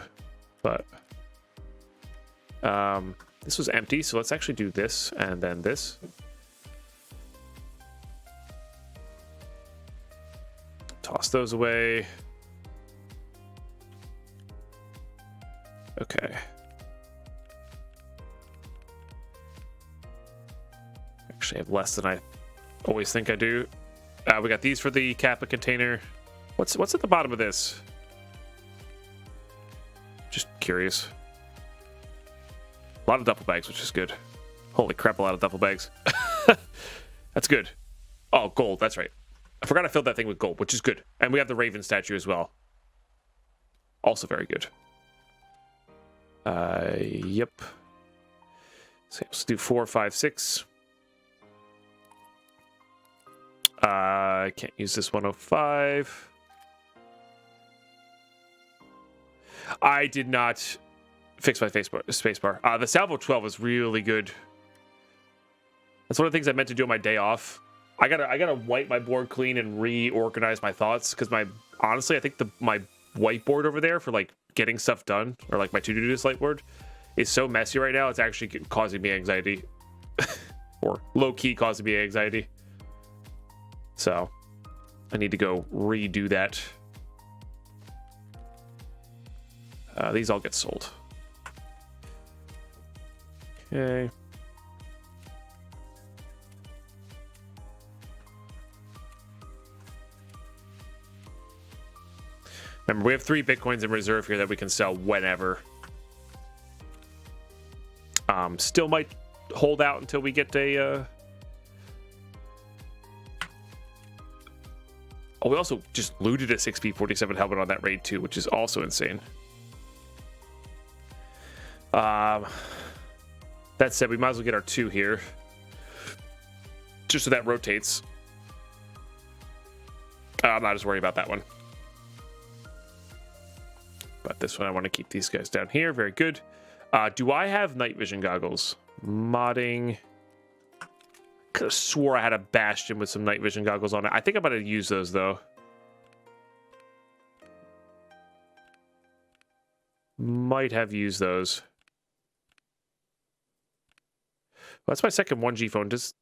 but this was empty, so let's actually do this and then this. Toss those away. Okay. Actually, I have less than I always think I do. We got these for the Kappa container. What's at the bottom of this? Just curious. A lot of duffel bags, which is good. Holy crap, a lot of duffel bags. That's good. Oh, gold, that's right. I forgot I filled that thing with gold, which is good. And we have the Raven statue as well. Also very good. Yep. So let's do 4, 5, 6. I can't use this 105. I did not fix my spacebar. The Salvo 12 is really good. That's one of the things I meant to do on my day off. I gotta wipe my board clean and reorganize my thoughts, because honestly, I think my whiteboard over there for like getting stuff done, or like my to-do list whiteboard, is so messy right now. It's actually causing me anxiety, or low-key causing me anxiety. So I need to go redo that. These all get sold. Okay. Remember, we have 3 Bitcoins in reserve here that we can sell whenever. Still might hold out until we get a... Oh, we also just looted a 6P47 helmet on that raid too, which is also insane. That said, we might as well get our 2 here. Just so that rotates. I'm not as worried about that one. But this one, I want to keep these guys down here. Very good. Do I have night vision goggles? Modding. Could have swore I had a Bastion with some night vision goggles on it. I think I'm going to use those, though. Might have used those. Well, that's my second 1G phone. Just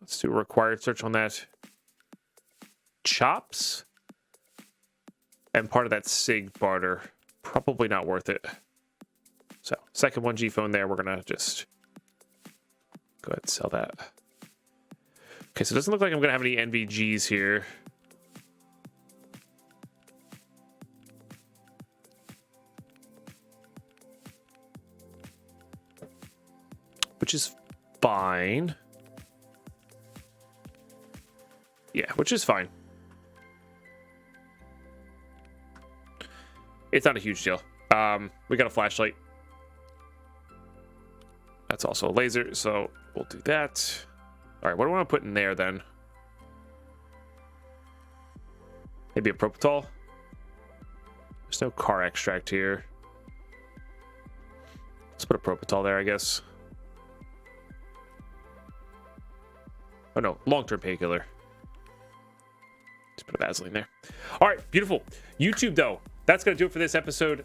let's do a required search on that. Chops? And part of that SIG barter. Probably not worth it. So, second 1G phone there. We're going to just go ahead and sell that. Okay, so it doesn't look like I'm going to have any NVGs here. Which is fine. Yeah, which is fine. It's not a huge deal. We got a flashlight. That's also a laser, so we'll do that. All right, what do I want to put in there then? Maybe a propofol? There's no car extract here. Let's put a propofol there, I guess. Oh no, long-term painkiller. Just put a Vaseline there. All right, beautiful. YouTube, though. That's going to do it for this episode.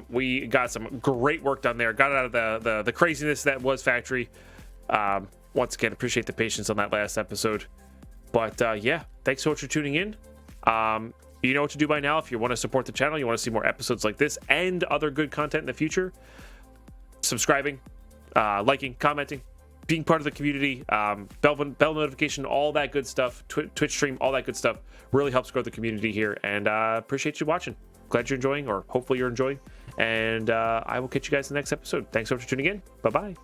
We got some great work done there. Got out of the craziness that was factory. Once again, appreciate the patience on that last episode. But yeah, thanks so much for tuning in. You know what to do by now. If you want to support the channel, you want to see more episodes like this and other good content in the future, subscribing, liking, commenting, being part of the community, bell notification, all that good stuff, Twitch stream, all that good stuff really helps grow the community here. And appreciate you watching. Glad you're enjoying, or hopefully you're enjoying. And I will catch you guys in the next episode. Thanks so much for tuning in. Bye-bye.